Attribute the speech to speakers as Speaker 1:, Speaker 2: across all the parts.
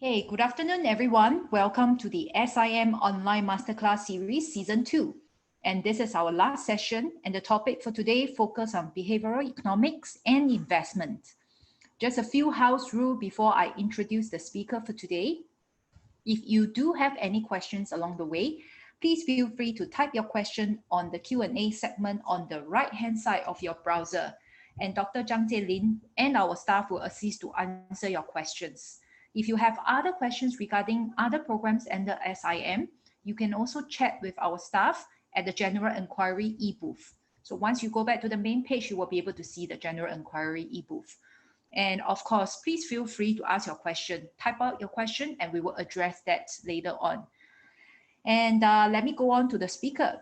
Speaker 1: Hey, good afternoon, everyone. Welcome to the SIM Online Masterclass series, Season 2. And this is our last session, and the topic for today focuses on behavioral economics and investment. Just a few house rules before I introduce the speaker for today. If you do have any questions along the way, please feel free to type your question on the Q&A segment on the right-hand side of your browser. And Dr. Zhang Jianlin and our staff will assist to answer your questions. If you have other questions regarding other programs under SIM, you can also chat with our staff at the General Inquiry e-booth. So once you go back to the main page, you will be able to see the General Inquiry e-booth. And of course, please feel free to ask your question. Type out your question and we will address that later on. And let me go on to the speaker.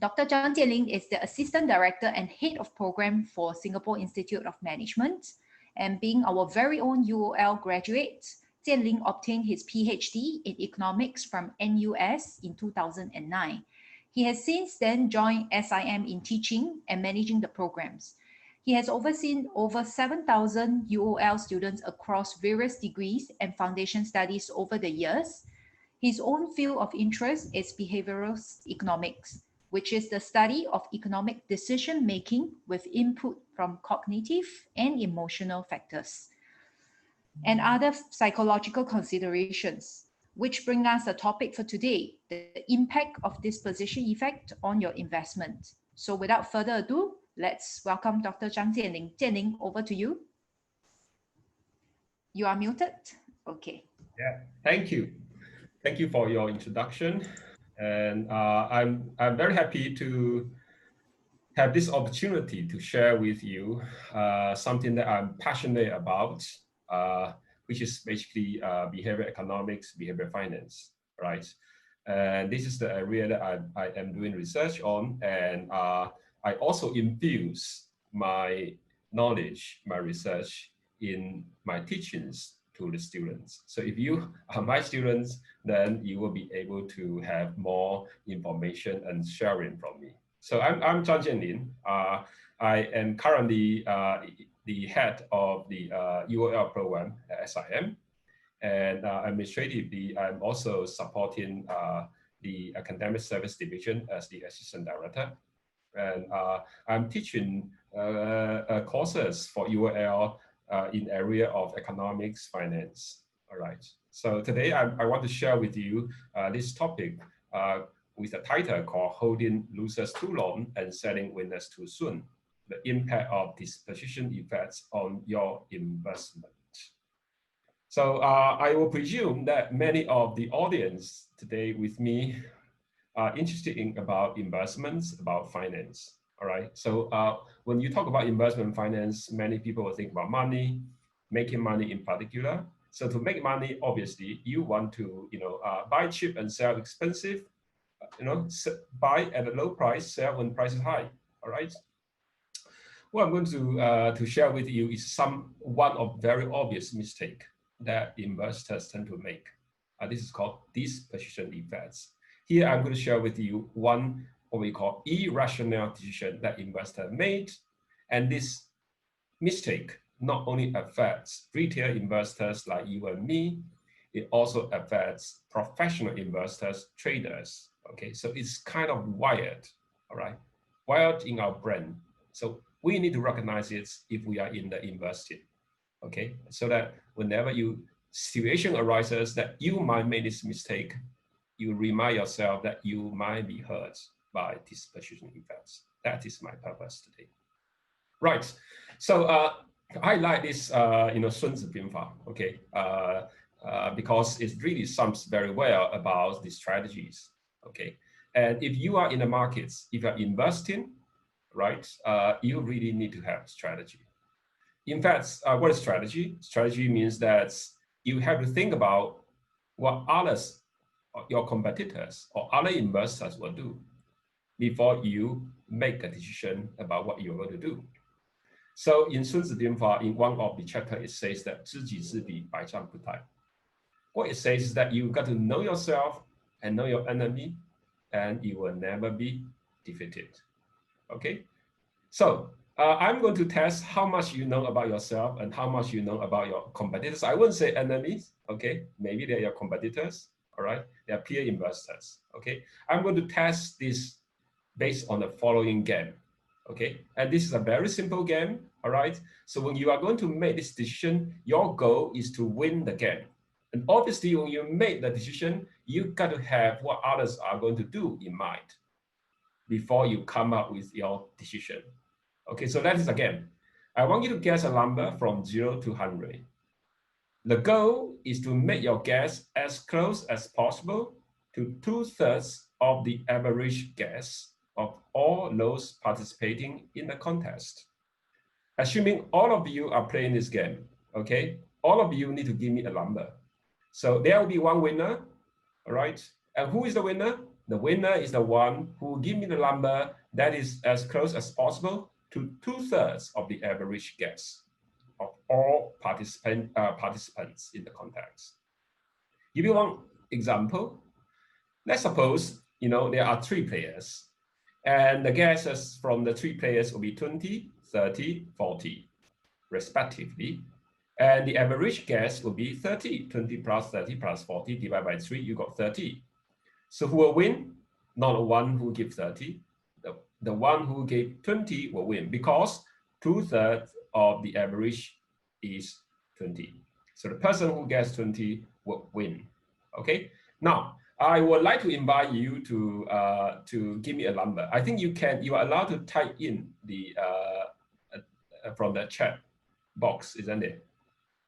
Speaker 1: Dr. Zhang Jianlin is the Assistant Director and Head of Program for Singapore Institute of Management. And being our very own UOL graduate, Jianlin obtained his PhD in economics from NUS in 2009. He has since then joined SIM in teaching and managing the programs. He has overseen over 7,000 UOL students across various degrees and foundation studies over the years. His own field of interest is behavioral economics, which is the study of economic decision-making with input from cognitive and emotional factors, and other psychological considerations, which bring us the topic for today, the impact of disposition effect on your investment. So without further ado, let's welcome Dr. Zhang Jianlin. Jianlin, over to you. You are muted. Okay.
Speaker 2: Yeah, thank you. Thank you for your introduction. And I'm very happy to have this opportunity to share with you something that I'm passionate about, which is basically behavioral economics, behavioral finance, right? And this is the area that I am doing research on, and I also infuse my knowledge, my research in my teachings to the students. So if you are my students, then you will be able to have more information and sharing from me. So I'm Zhang Jianlin. I am currently the head of the UOL program at SIM. And administratively, I'm also supporting the academic service division as the assistant director. And I'm teaching courses for UOL in area of economics, finance. All right. So today I want to share with you this topic with a title called Holding Losers Too Long and Selling Winners Too Soon, the impact of disposition effects on your investment. So I will presume that many of the audience today with me are interested in about investments, about finance. All right. So when you talk about investment finance, many people will think about money, making money in particular. So to make money, obviously, you want to buy cheap and sell expensive. Buy at a low price, sell when price is high. All right. What I'm going to share with you is one of very obvious mistake that investors tend to make. This is called disposition effects. Here, I'm going to share with you one what we call irrational decision that investor made, and this mistake not only affects retail investors like you and me, it also affects professional investors, traders. Okay, so it's kind of wired, all right, wired in our brain. So we need to recognize it if we are in the investing, okay, so that whenever situation arises that you might make this mistake, you remind yourself that you might be hurt by disposition effects. That is my purpose today. Right. So I like this, Sun Zi Bin Fa, okay, because it really sums very well about the strategies. Okay, and if you are in the markets, if you're investing, right, you really need to have strategy. In fact, what is strategy? Strategy means that you have to think about what others, your competitors or other investors will do before you make a decision about what you're going to do. So in Sun Zi Bin Fa, in one of the chapters, it says that 知己知彼，百战不殆. What it says is that you've got to know yourself and know your enemy, and you will never be defeated. Okay, so I'm going to test how much you know about yourself and how much you know about your competitors. I wouldn't say enemies, okay? Maybe they're your competitors, all right? They're peer investors, okay? I'm going to test this based on the following game, okay? And this is a very simple game, all right? So when you are going to make this decision, your goal is to win the game. And obviously, when you make the decision, you got to have what others are going to do in mind before you come up with your decision. Okay, so that is again, I want you to guess a number from 0 to 100. The goal is to make your guess as close as possible to 2/3 of the average guess of all those participating in the contest. Assuming all of you are playing this game, okay, all of you need to give me a number. So there will be one winner, all right? And who is the winner? The winner is the one who will give me the number that is as close as possible to 2/3 of the average guess of all participants in the contest. Give you one example. Let's suppose there are 3 players, and the guesses from the 3 players will be 20, 30, 40, respectively. And the average guess will be 30. 20 plus 30 plus 40 divided by 3, you got 30. So who will win? Not the one who gave 30. The one who gave 20 will win, because 2/3 of the average is 20. So the person who gets 20 will win. Okay. Now I would like to invite you to give me a number. I think you are allowed to type in the from the chat box, isn't it?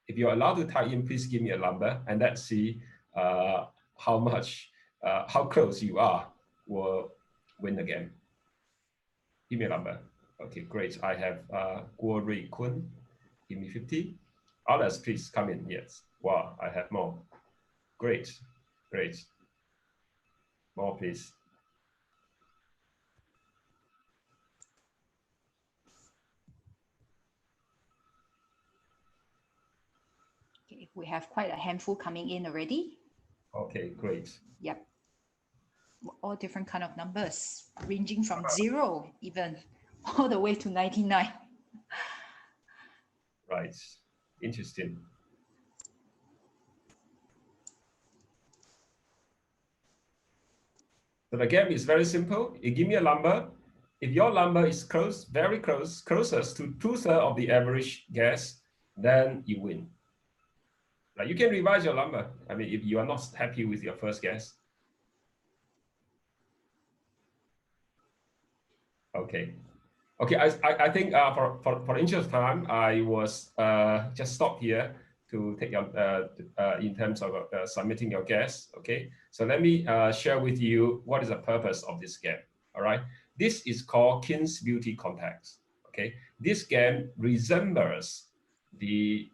Speaker 2: If you're allowed to type in, please give me a number, and let's see how close you are will win the game. Give me a number. Okay, great. I have Guo Rui Kun. Give me 50. Others, please come in. Yes. Wow, I have more. Great, great. More, please.
Speaker 1: Okay, we have quite a handful coming in already.
Speaker 2: Okay, great.
Speaker 1: Yep. All different kind of numbers, ranging from 0 even all the way to 99.
Speaker 2: Right. Interesting. So the game is very simple. You give me a number. If your number is close, very close, closest to 2/3 of the average guess, then you win. Right? You can revise your number. I mean, if you are not happy with your first guess. Okay. Okay, I think for interest of time, I was just stop here to take your in terms of submitting your guess. Okay, so let me share with you what is the purpose of this game. All right, this is called King's Beauty Contest. Okay, this game resembles the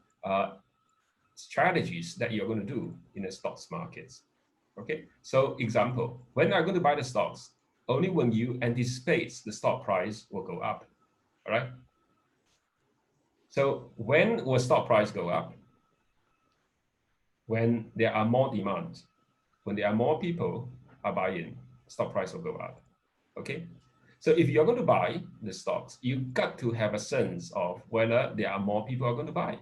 Speaker 2: strategies that you're going to do in the stocks markets. Okay, so example, when I'm going to buy the stocks, only when you anticipate the stock price will go up, all right? So when will stock price go up? When there are more demand, when there are more people are buying, stock price will go up, okay? So if you're going to buy the stocks, you've got to have a sense of whether there are more people are going to buy,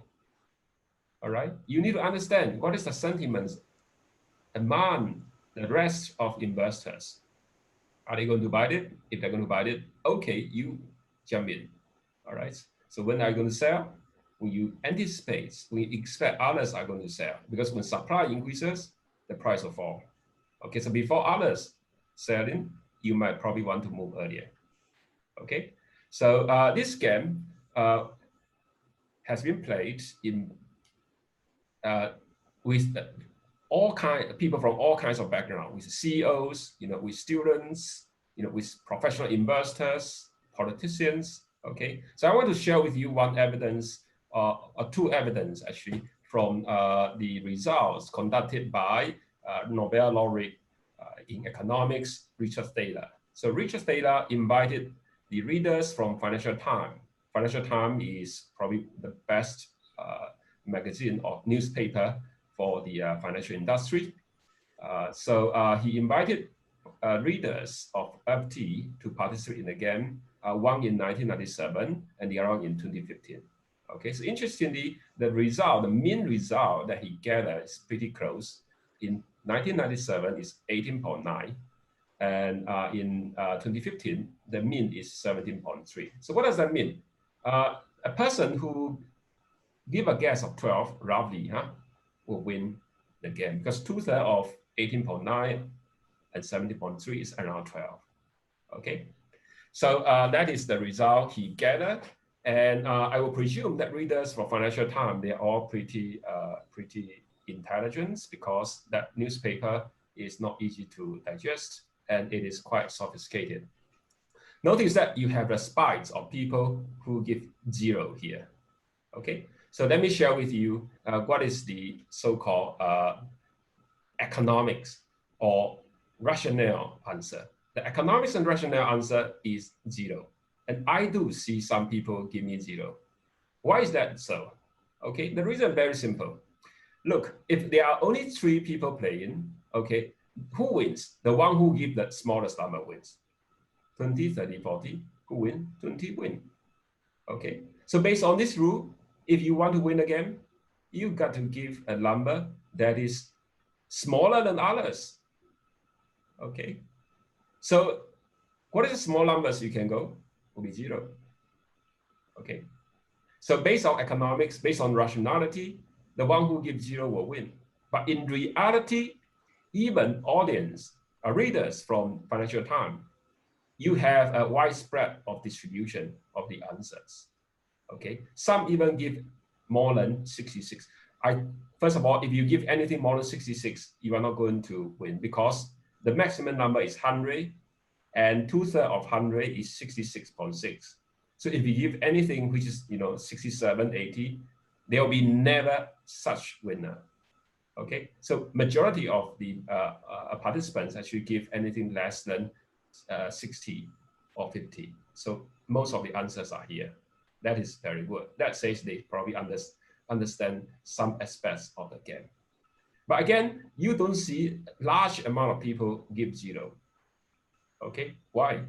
Speaker 2: all right? You need to understand what is the sentiment among the rest of investors. Are they going to buy it? If they're going to buy it, okay, you jump in. All right. So when are you going to sell? When you anticipate, when you expect others are going to sell, because when supply increases, the price will fall. Okay. So before others selling, you might probably want to move earlier. Okay. So this game has been played in with people from all kinds of background, with CEOs, with students, with professional investors, politicians. Okay, so I want to share with you one evidence, or two evidence actually, from the results conducted by Nobel laureate in economics, Richard Thaler. So Richard Thaler invited the readers from Financial Times. Financial Times is probably the best magazine or newspaper for the financial industry. So he invited readers of FT to participate in the game one in 1997 and the other one in 2015. Okay, so interestingly, the mean result that he gathered is pretty close. In 1997 is 18.9, and in 2015, the mean is 17.3. So what does that mean? A person who give a guess of 12, roughly, will win the game, because 2/3 of 18.9 and 17.3 is around 12. Okay, so that is the result he gathered. And I will presume that readers for Financial Times, they're all pretty intelligent, because that newspaper is not easy to digest and it is quite sophisticated. Notice that you have the spikes of people who give 0 here. Okay, so let me share with you what is the so-called economics or rationale answer. The economics and rationale answer is 0. And I do see some people give me 0. Why is that so? Okay, the reason is very simple. Look, if there are only 3 people playing, okay, who wins? The one who gives the smallest number wins. 20, 30, 40, who win? 20 win. Okay, so based on this rule, if you want to win a game, you got to give a number that is smaller than others. Okay, so what is the small numbers you can go? Will be 0. Okay, so based on economics, based on rationality, the one who gives 0 will win. But in reality, even audience, readers from Financial Times, you have a widespread of distribution of the answers. Okay, some even give more than 66. First of all, if you give anything more than 66, you are not going to win, because the maximum number is 100, and 2/3 of 100 is 66.6. So if you give anything which is 67, 80, there will be never such winner. Okay, so majority of the participants actually give anything less than 60 or 50. So most of the answers are here. That is very good. That says they probably understand some aspects of the game. But again, you don't see large amount of people give 0. Okay, why?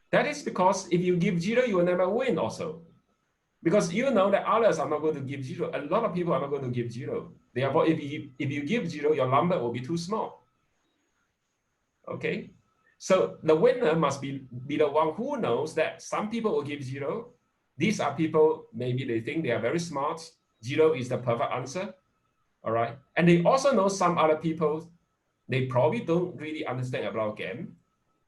Speaker 2: That is because if you give 0, you will never win also. Because you know that others are not going to give 0. A lot of people are not going to give 0. Therefore, if you give 0, your number will be too small. Okay, so the winner must be the one who knows that some people will give 0. These are people, maybe they think they are very smart. 0 is the perfect answer. All right, and they also know some other people, they probably don't really understand about game,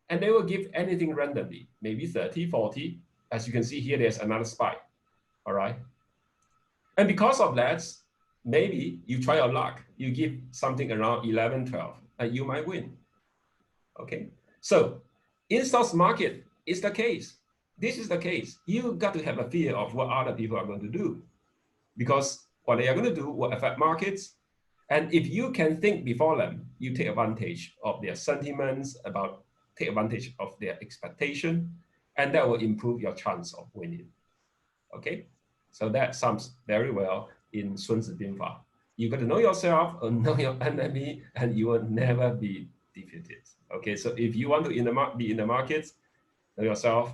Speaker 2: and they will give anything randomly, maybe 30, 40. As you can see here, there's another spike. All right, and because of that, maybe you try your luck, you give something around 11, 12, and you might win. Okay, so in stock market, it's the case. This is the case. You got to have a fear of what other people are going to do, because what they are going to do will affect markets. And if you can think before them, you take advantage of their sentiments, take advantage of their expectation, and that will improve your chance of winning. Okay, so that sums very well in Sun Tzu Bin Fa. You got to know yourself or know your enemy, and you will never be defeated. Okay, so if you want to be in the markets, know yourself,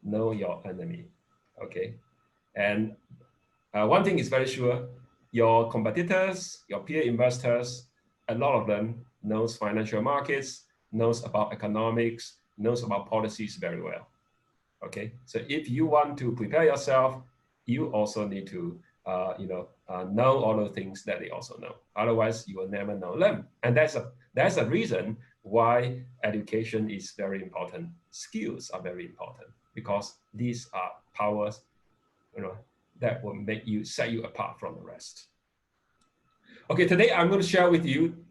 Speaker 2: know your enemy. Okay, and one thing is very sure, your competitors, your peer investors, a lot of them knows financial markets, knows about economics, knows about policies very well. Okay, so if you want to prepare yourself, you also need to know all the things that they also know. Otherwise, you will never know them. And that's a reason why education is very important. Skills are very important, because these are powers, that will set you apart from the rest. Okay, today I'm going to share with you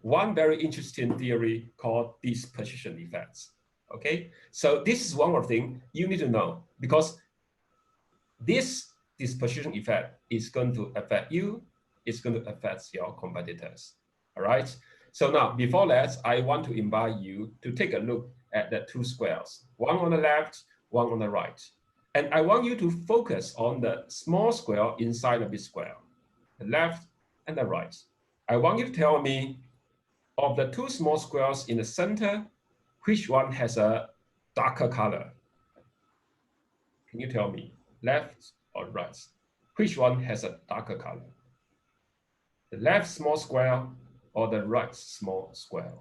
Speaker 2: one very interesting theory called disposition effects. Okay, so this is one more thing you need to know, because this disposition effect is going to affect you, it's going to affect your competitors. All right, so now before that, I want to invite you to take a look at the 2 squares, one on the left, one on the right. And I want you to focus on the small square inside of this square, the left and the right. I want you to tell me, of the 2 small squares in the center, which one has a darker color? Can you tell me, left or right? Which one has a darker color? The left small square or the right small square?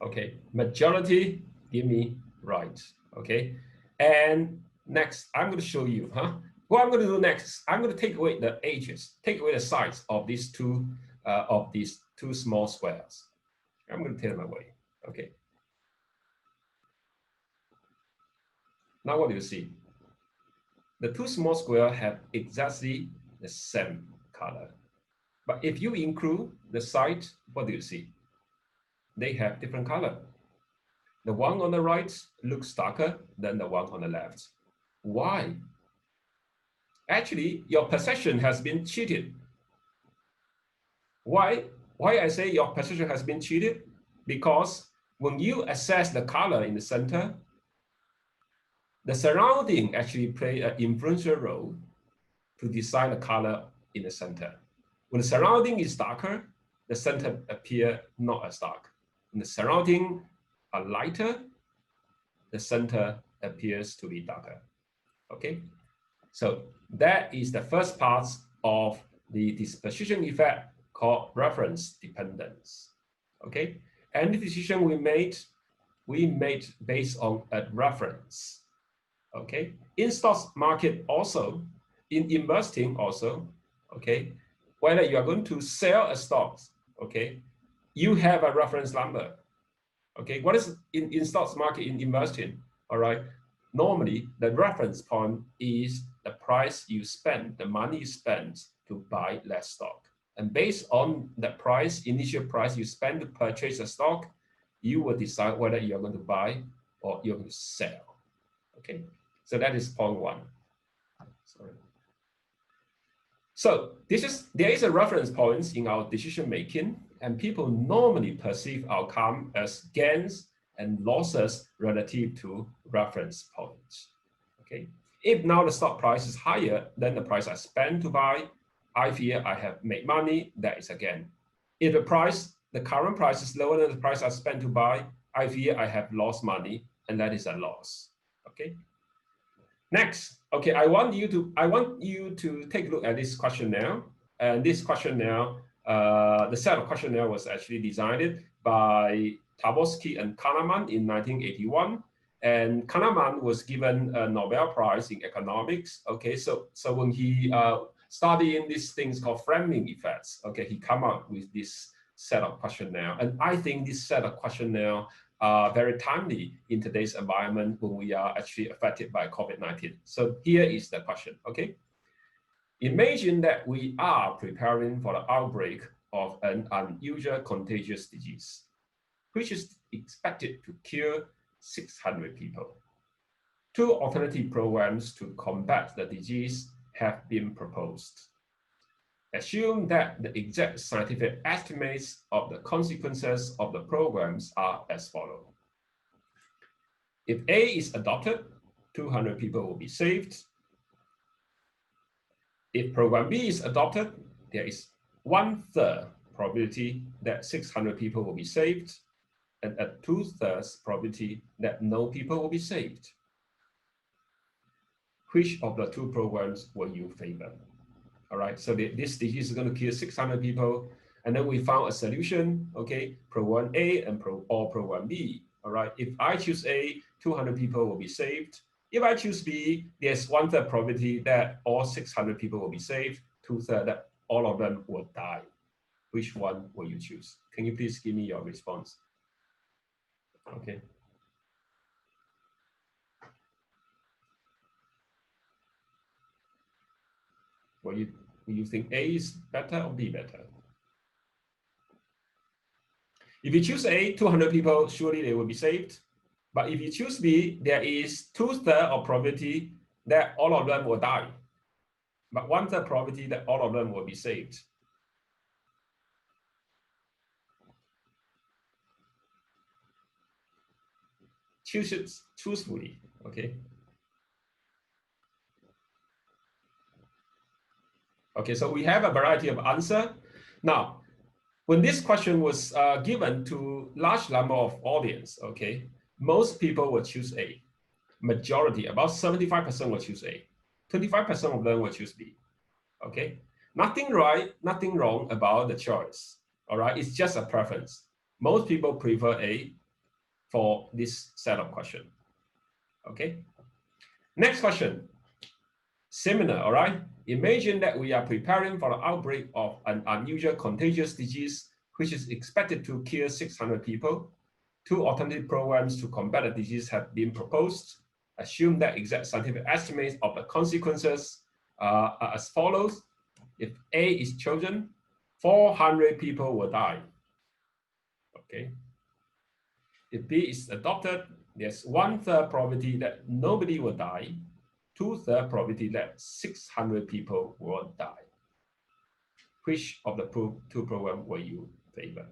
Speaker 2: Okay, majority give me right. Okay, and next I'm going to show you, what I'm going to do next, I'm going to take away the edges, take away the sides of these two small squares. I'm going to take them away. Okay. Now what do you see? The two small squares have exactly the same color, but if you include the side, what do you see? They have different color. The one on the right looks darker than the one on the left. Why? Actually, your perception has been cheated. Why I say your perception has been cheated? Because when you assess the color in the center, the surrounding actually play an influential role to decide the color in the center. When the surrounding is darker, the center appear not as dark. When the surrounding are lighter, the center appears to be darker. Okay, so that is the first part of the disposition effect called reference dependence. Okay, and the decision we made based on a reference. Okay, in stock market also, in investing also. Okay, whether you are going to sell a stock, okay, you have a reference number. Okay, what is in stocks market in investing? All right, normally the reference point is the price you spend, the money you spend to buy that stock. And based on the price, initial price you spend to purchase a stock, you will decide whether you're going to buy or you're going to sell. Okay, so that is point one. Sorry. So there is a reference point in our decision making, and people normally perceive outcome as gains and losses relative to reference points. Okay, if now the stock price is higher than the price I spent to buy, I feel I have made money. That is a gain. If the current price is lower than the price I spent to buy, I feel I have lost money, and that is a loss. Okay. Next, okay, I want you to take a look at this questionnaire. And this questionnaire, the set of questionnaire was actually designed by Tarboski and Kahneman in 1981. And Kahneman was given a Nobel Prize in economics. Okay, so when he studying these things called framing effects, okay, he come up with this set of questionnaire. And I think this set of questionnaire are very timely in today's environment when we are actually affected by COVID-19. So here is the question, okay? Imagine that we are preparing for the outbreak of an unusual contagious disease, which is expected to kill 600 people. Two alternative programs to combat the disease have been proposed. Assume that the exact scientific estimates of the consequences of the programs are as follows. If A is adopted, 200 people will be saved. If program B is adopted, there is 1/3 probability that 600 people will be saved, and a 2/3 probability that no people will be saved. Which of the two programs will you favor? All right, so this disease is going to kill 600 people, and then we found a solution, okay, program A and program B. All right, if I choose A, 200 people will be saved. If I choose B, there's 1/3 probability that all 600 people will be saved, 2/3 that all of them will die. Which one will you choose? Can you please give me your response? Okay. Will you think A is better or B better? If you choose A, 200 people, surely they will be saved. But if you choose B, there is 2/3 of probability that all of them will die, but 1/3 probability that all of them will be saved. Choose it truthfully, okay? Okay, so we have a variety of answer. Now, when this question was given to large number of audience, okay, most people will choose A. Majority, about 75% will choose A. 25% of them will choose B. Okay, nothing right, nothing wrong about the choice. All right, it's just a preference. Most people prefer A for this set of question. Okay, next question. Similar, all right? Imagine that we are preparing for the outbreak of an unusual contagious disease, which is expected to kill 600 people. 2 alternative programs to combat the disease have been proposed. Assume that exact scientific estimates of the consequences are as follows. If A is chosen, 400 people will die. Okay. If B is adopted, there's 1/3 probability that nobody will die. 2/3 probability that 600 people will die. Which of the two programs will you favor?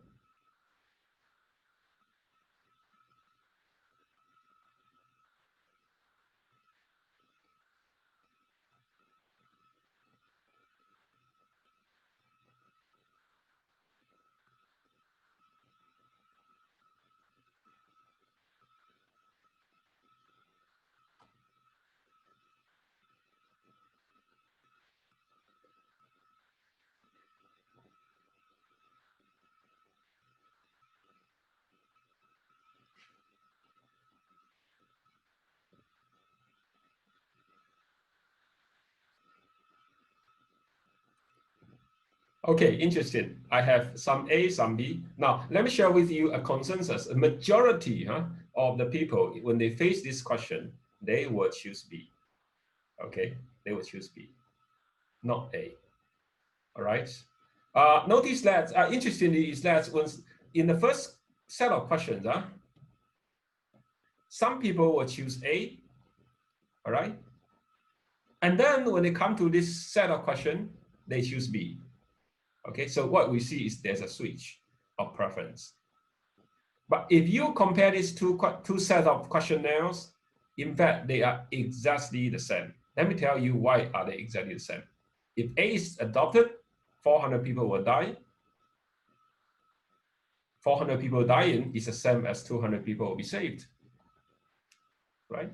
Speaker 2: Okay, interesting. I have some A, some B. Now, let me share with you a consensus. A majority of the people, when they face this question, they will choose B. Okay, they will choose B, not A. All right. Notice that, interestingly, is that when in the first set of questions, some people will choose A, all right? And then when they come to this set of questions, they choose B. Okay, so what we see is there's a switch of preference. But if you compare these two sets of questionnaires, in fact, they are exactly the same. Let me tell you why are they exactly the same. If A is adopted, 400 people will die. 400 people dying is the same as 200 people will be saved, right?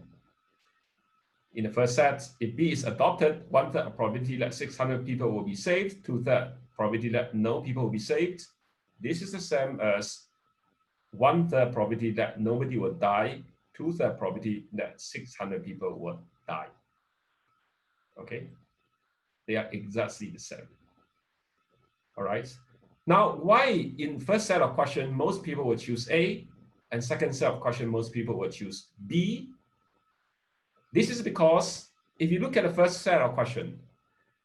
Speaker 2: In the first set, if B is adopted, 1/3 probability that 600 people will be saved, 2/3 probability that no people will be saved. This is the same as 1/3 probability that nobody will die, 2/3 probability that 600 people will die. Okay, they are exactly the same. All right. Now, why in first set of question most people will choose A, and second set of question most people will choose B? This is because if you look at the first set of question,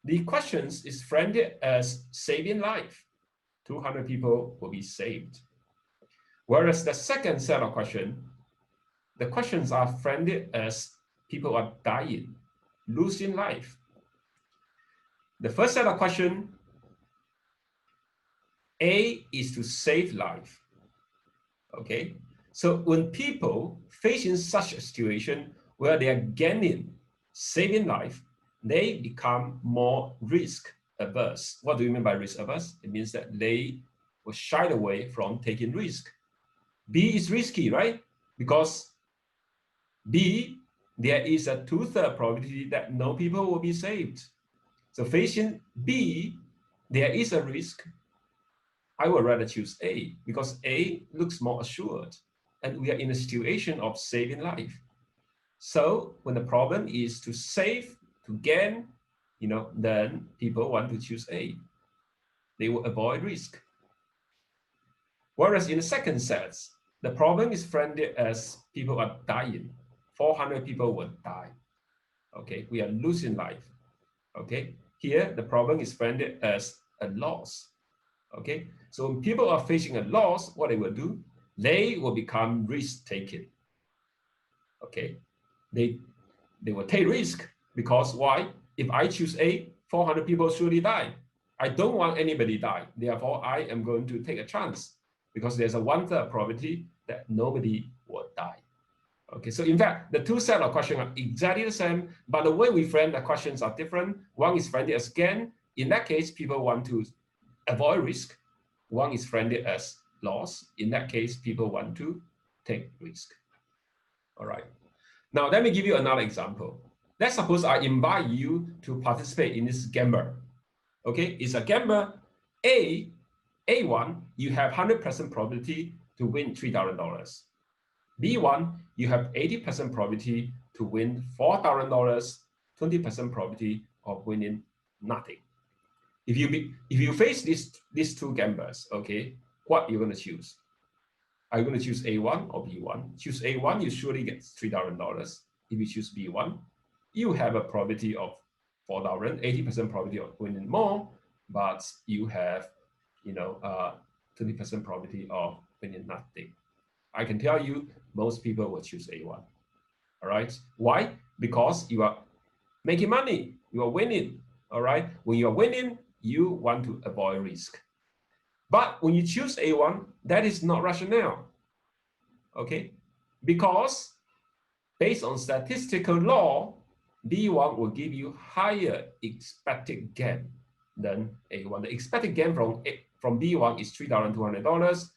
Speaker 2: the questions is framed as saving life. 200 people will be saved. Whereas the second set of question, the questions are framed as people are dying, losing life. The first set of question, A is to save life. Okay, so when people facing such a situation where they are gaining, saving life, they become more risk averse. What do you mean by risk averse? It means that they will shy away from taking risk. B is risky, right? Because B, there is a 2/3 probability that no people will be saved. So facing B, there is a risk. I would rather choose A because A looks more assured and we are in a situation of saving life. So when the problem is to save, to gain, then people want to choose A. They will avoid risk. Whereas in the second set, the problem is framed as people are dying. 400 people will die. Okay, we are losing life. Okay, here the problem is framed as a loss. Okay, so when people are facing a loss, what they will do, they will become risk-taking. Okay, they will take risk because why? If I choose A, 400 people surely die. I don't want anybody die. Therefore, I am going to take a chance because there's a 1/3 probability that nobody will die. Okay, so in fact, the two sets of questions are exactly the same, but the way we frame the questions are different. One is framed as gain. In that case, people want to avoid risk. one is branded as loss. In that case, people want to take risk. All right. Now, let me give you another example. Let's suppose I invite you to participate in this gamble. Okay, it's a gamble. A1, you have 100% probability to win $3,000. B1, you have 80% probability to win $4,000, 20% probability of winning nothing. If you face these two gamblers, okay, what are you going to choose? Are you going to choose A1 or B1? Choose A1, you surely get $3,000. If you choose B1, you have a probability of 4,000, 80% probability of winning more, but you have, 20% probability of winning nothing. I can tell you, most people will choose A1. All right. Why? Because you are making money. You are winning. All right. When you are winning, you want to avoid risk. But when you choose A1, that is not rationale. Okay. Because based on statistical law, B1 will give you higher expected gain than A1. The expected gain from B1 is $3,200,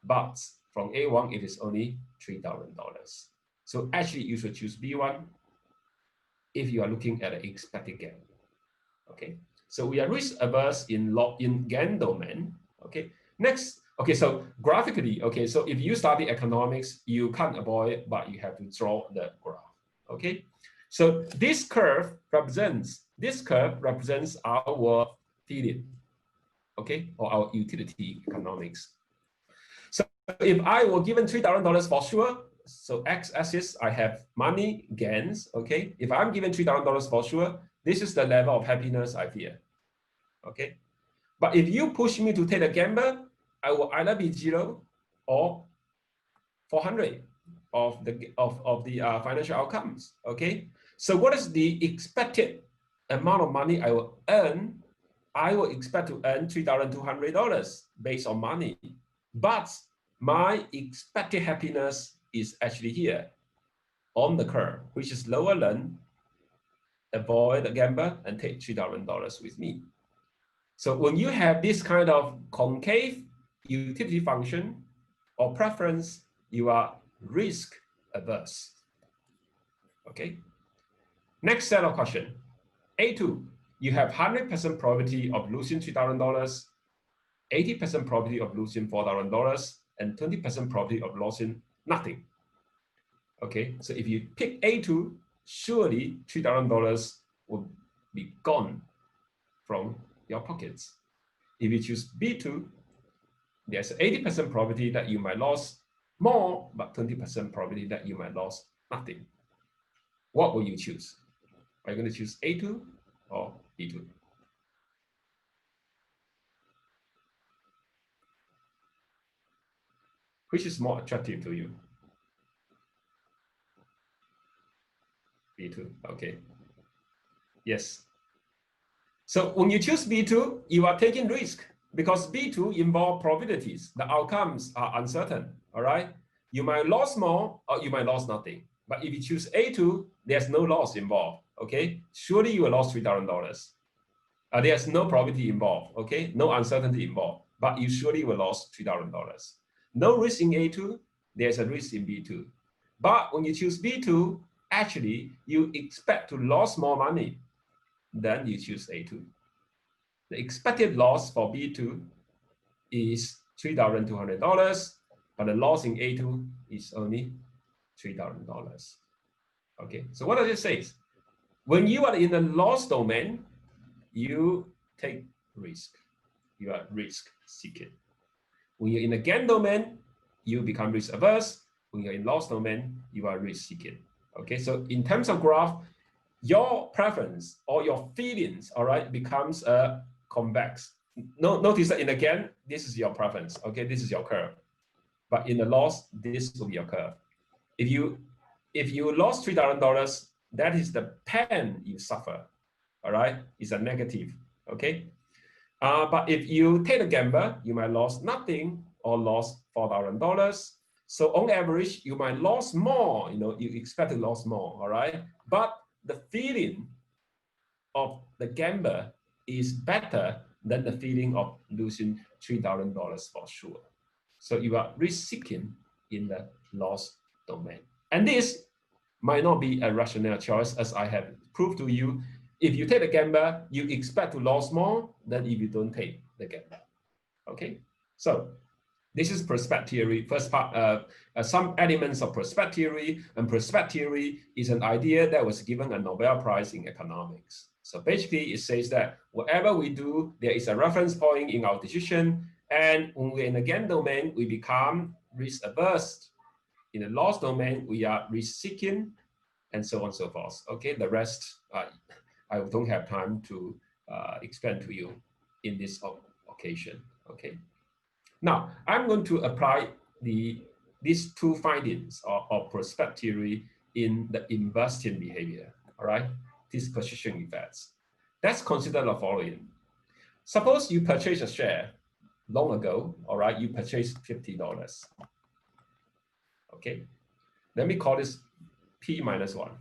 Speaker 2: but from A1, it is only $3,000. So actually, you should choose B1 if you are looking at the expected gain. Okay, so we are risk averse in gain domain. Okay, next. Okay, so graphically, okay, so if you study economics, you can't avoid, but you have to draw the graph. Okay, so this curve represents our feeling, okay, or our utility economics. So if I were given $3,000 for sure, so x-axis, I have money gains, okay? If I'm given $3,000 for sure, this is the level of happiness I feel, okay? But if you push me to take a gamble, I will either be 0 or 400 of the financial outcomes, okay? So what is the expected amount of money I will earn? I will expect to earn $3,200 based on money, but my expected happiness is actually here on the curve, which is lower than avoid the gamble and take $3,000 with me. So when you have this kind of concave utility function or preference, you are risk averse. Okay. Next set of question. A2, you have 100% probability of losing $3,000, 80% probability of losing $4,000, and 20% probability of losing nothing. Okay, so if you pick A2, surely $3,000 will be gone from your pockets. If you choose B2, there's 80% probability that you might lose more, but 20% probability that you might lose nothing. What will you choose? Are you going to choose A2 or B2? Which is more attractive to you? B2, okay. Yes. So when you choose B2, you are taking risk because B2 involves probabilities. The outcomes are uncertain, all right? You might lose more or you might lose nothing. But if you choose A2, there's no loss involved, okay? Surely you will lose $3,000. There's no probability involved, okay? No uncertainty involved, but you surely will lose $3,000. No risk in A2, there's a risk in B2. But when you choose B2, actually, you expect to lose more money than you choose A2. The expected loss for B2 is $3,200, but the loss in A2 is only $3,000. Okay, so what does it say? When you are in the loss domain, you take risk. You are risk seeking. When you're in the gain domain, you become risk averse. When you're in loss domain, you are risk seeking. Okay, so in terms of graph, your preference or your feelings, all right, becomes a convex. Notice that in the gain, this is your preference. Okay, this is your curve. But in the loss, this will be your curve. If you lost $3,000, that is the pain you suffer. All right, it's a negative. Okay, but if you take a gamble, you might lose nothing or lose $4,000. So on average, you might lose more. You expect to lose more. All right, but the feeling of the gamble is better than the feeling of losing $3,000 for sure. So you are risk-seeking in the loss domain. And this might not be a rational choice, as I have proved to you. If you take the gamble, you expect to lose more than if you don't take the gamble. Okay, so this is prospect theory. First part, some elements of prospect theory, and prospect theory is an idea that was given a Nobel Prize in economics. So basically, it says that whatever we do, there is a reference point in our decision, and when we're in the gain domain, we become risk averse. In the loss domain, we are risk seeking, and so on and so forth. Okay, the rest I don't have time to explain to you in this occasion. Okay. Now, I'm going to apply these two findings of prospect theory in the investing behavior, all right? Disposition effects. Let's consider the following. Suppose you purchased a share long ago, all right? You purchased $50, okay? Let me call this P minus 1.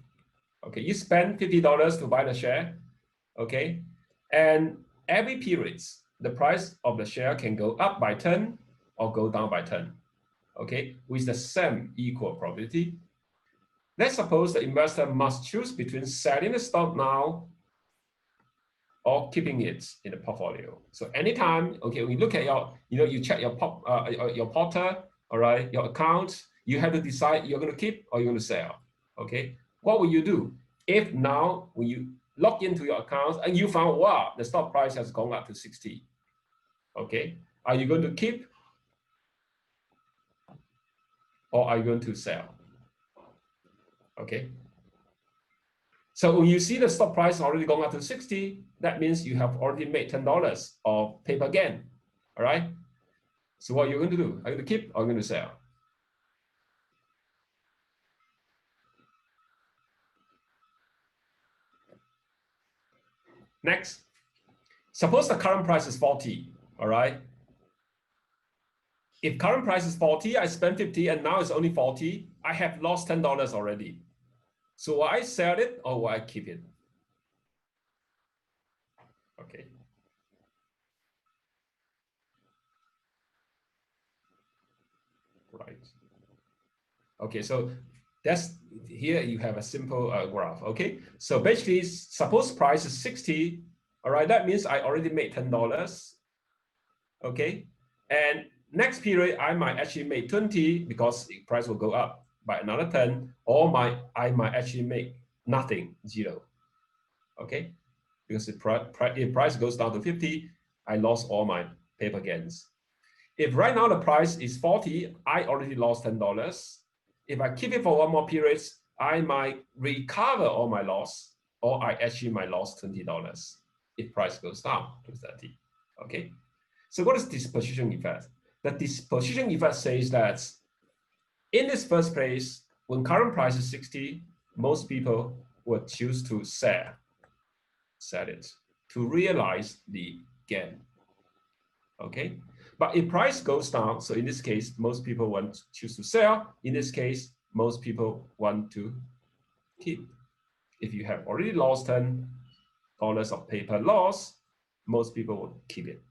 Speaker 2: Okay, you spend $50 to buy the share, okay? And every period, the price of the share can go up by 10 or go down by 10, okay, with the same equal probability. Let's suppose the investor must choose between selling the stock now or keeping it in the portfolio. So anytime, okay, when you look at your, you check your portal, all right, your account, you have to decide you're going to keep or you're going to sell, okay? What will you do if now when you log into your account and you found, wow, the stock price has gone up to 60, okay? Are you going to keep or are you going to sell? Okay. So when you see the stock price already gone up to 60, that means you have already made $10 of paper gain. All right. So what are you going to do? Are you going to keep or are you going to sell? Next, suppose the current price is 40. All right. If current price is 40, I spent 50 and now it's only 40, I have lost $10 already. So will I sell it or will I keep it? Okay. Right. Okay, so that's here you have a simple graph. Okay, so basically, suppose price is 60. All right, that means I already made $10. Okay, and next period I might actually make 20 because the price will go up by another 10, or I might actually make nothing, 0. Okay, because if price goes down to 50, I lost all my paper gains. If right now the price is 40, I already lost $10. If I keep it for one more period, I might recover all my loss, or I actually might lose $20 if price goes down to 30. Okay. So what is disposition effect? The disposition effect says that in this first place, when current price is 60, most people would choose to sell it to realize the gain. Okay. But if price goes down, so in this case, most people want to choose to sell. In this case, most people want to keep. If you have already lost $10 of paper loss, most people will keep it.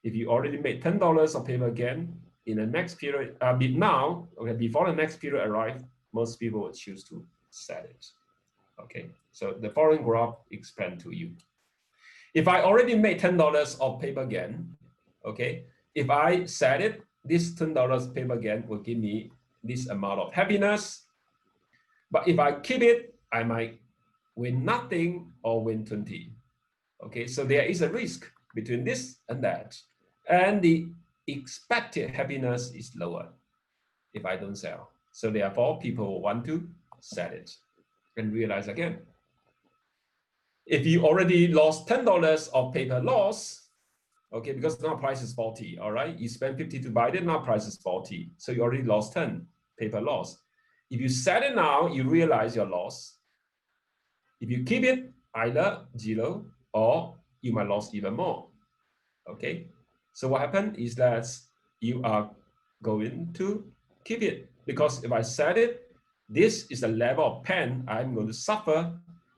Speaker 2: If you already made $10 of paper gain in the next period, now, okay, before the next period arrives, most people will choose to sell it. Okay, so the following graph explains to you. If I already made $10 of paper gain, okay, if I sell it, this $10 paper gain will give me this amount of happiness. But if I keep it, I might win nothing or win 20. Okay, so there is a risk between this and that. And the expected happiness is lower if I don't sell. So therefore, people want to sell it and realize again. If you already lost $10 of paper loss, okay, because now price is 40, all right? You spend 50 to buy it, now price is 40. So you already lost 10 paper loss. If you sell it now, you realize your loss. If you keep it, either 0 or you might lose even more, okay? So what happened is that you are going to keep it, because if I sell it, this is the level of pain I'm going to suffer.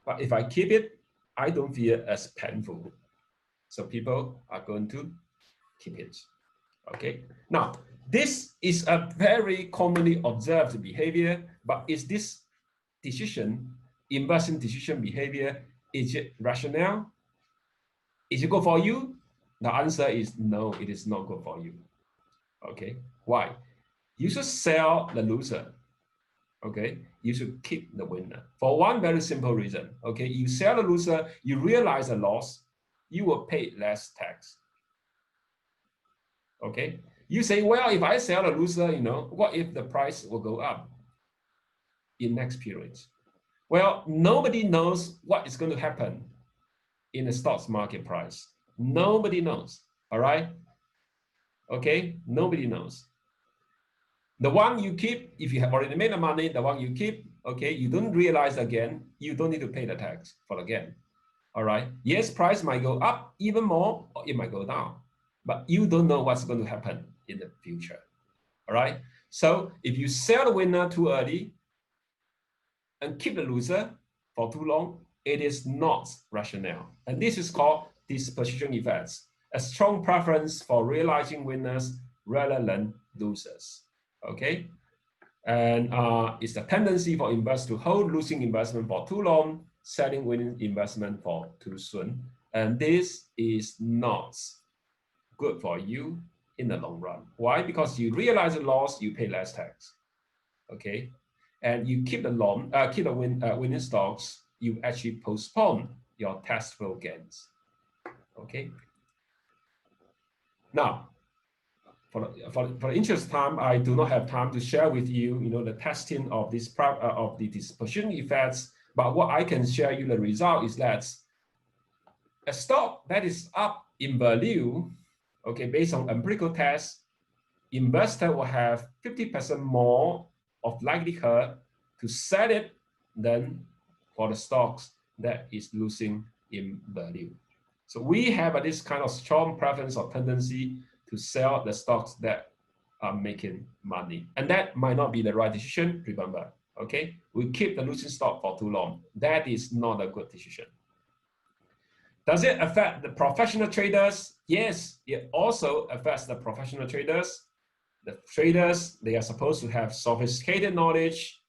Speaker 2: But if I keep it, I don't feel as painful. So people are going to keep it. Okay. Now, this is a very commonly observed behavior, but is this decision, investing decision behavior, is it rational? Is it good for you? The answer is no, it is not good for you. Okay. Why? You should sell the loser. Okay, you should keep the winner for one very simple reason. Okay, you sell the loser, you realize a loss, you will pay less tax. Okay, you say, well, if I sell the loser, what if the price will go up in next period? Well, nobody knows what is going to happen in the stocks market price. Nobody knows. All right. Okay, nobody knows. The one you keep, if you have already made the money, the one you keep, okay, you don't realize again, you don't need to pay the tax for the gain. All right. Yes, price might go up even more, or it might go down, but you don't know what's going to happen in the future. All right. So if you sell the winner too early and keep the loser for too long, it is not rational. And this is called disposition effects, a strong preference for realizing winners rather than losers. Okay, and it's a tendency for investors to hold losing investment for too long, selling winning investment for too soon. And this is not good for you in the long run. Why? Because you realize the loss, you pay less tax. Okay, and you keep the winning stocks, you actually postpone your taxable gains. Okay. Now, for the interest of time, I do not have time to share with you, the testing of this of the disposition effects. But what I can share you the result is that a stock that is up in value, okay, based on empirical tests, investor will have 50% more of likelihood to sell it than for the stocks that is losing in value. So we have this kind of strong preference or tendency to sell the stocks that are making money. And that might not be the right decision, remember, okay? We keep the losing stock for too long. That is not a good decision. Does it affect the professional traders? Yes, it also affects the professional traders. The traders, they are supposed to have sophisticated knowledge,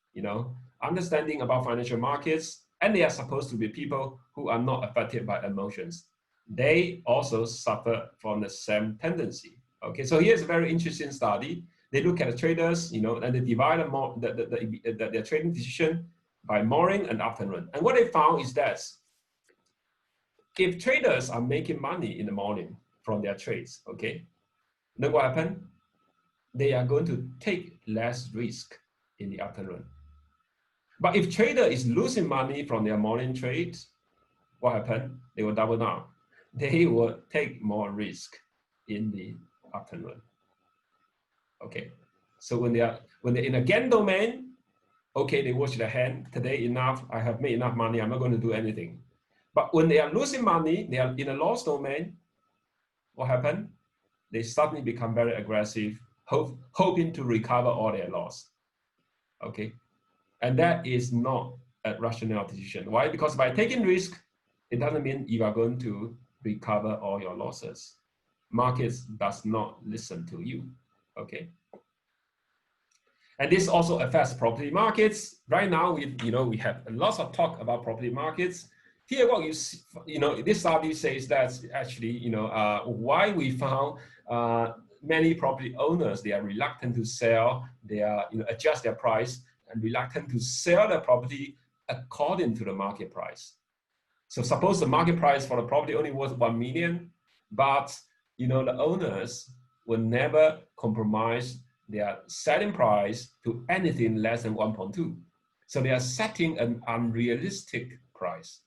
Speaker 2: understanding about financial markets, and they are supposed to be people who are not affected by emotions. They also suffer from the same tendency. Okay, so here's a very interesting study. They look at the traders, and they divide their trading decision by morning and afternoon. And what they found is that if traders are making money in the morning from their trades, okay, then what happened? They are going to take less risk in the afternoon. But if trader is losing money from their morning trades, what happened? They will double down. They will take more risk in the afternoon. Okay, so when they're in a gain domain, okay, they wash their hand. Today enough, I have made enough money. I'm not going to do anything. But when they are losing money, they are in a loss domain. What happened? They suddenly become very aggressive, hoping to recover all their loss. Okay, and that is not a rational decision. Why? Because by taking risk, it doesn't mean you are going to recover all your losses. Markets does not listen to you. Okay. And this also affects property markets. Right now, we have lots of talk about property markets. Here, what you see, this study says that actually, why we found many property owners, they are reluctant to sell, they are adjust their price and reluctant to sell the property according to the market price. So suppose the market price for the property only worth 1 million, but the owners will never compromise their selling price to anything less than 1.2. So they are setting an unrealistic price,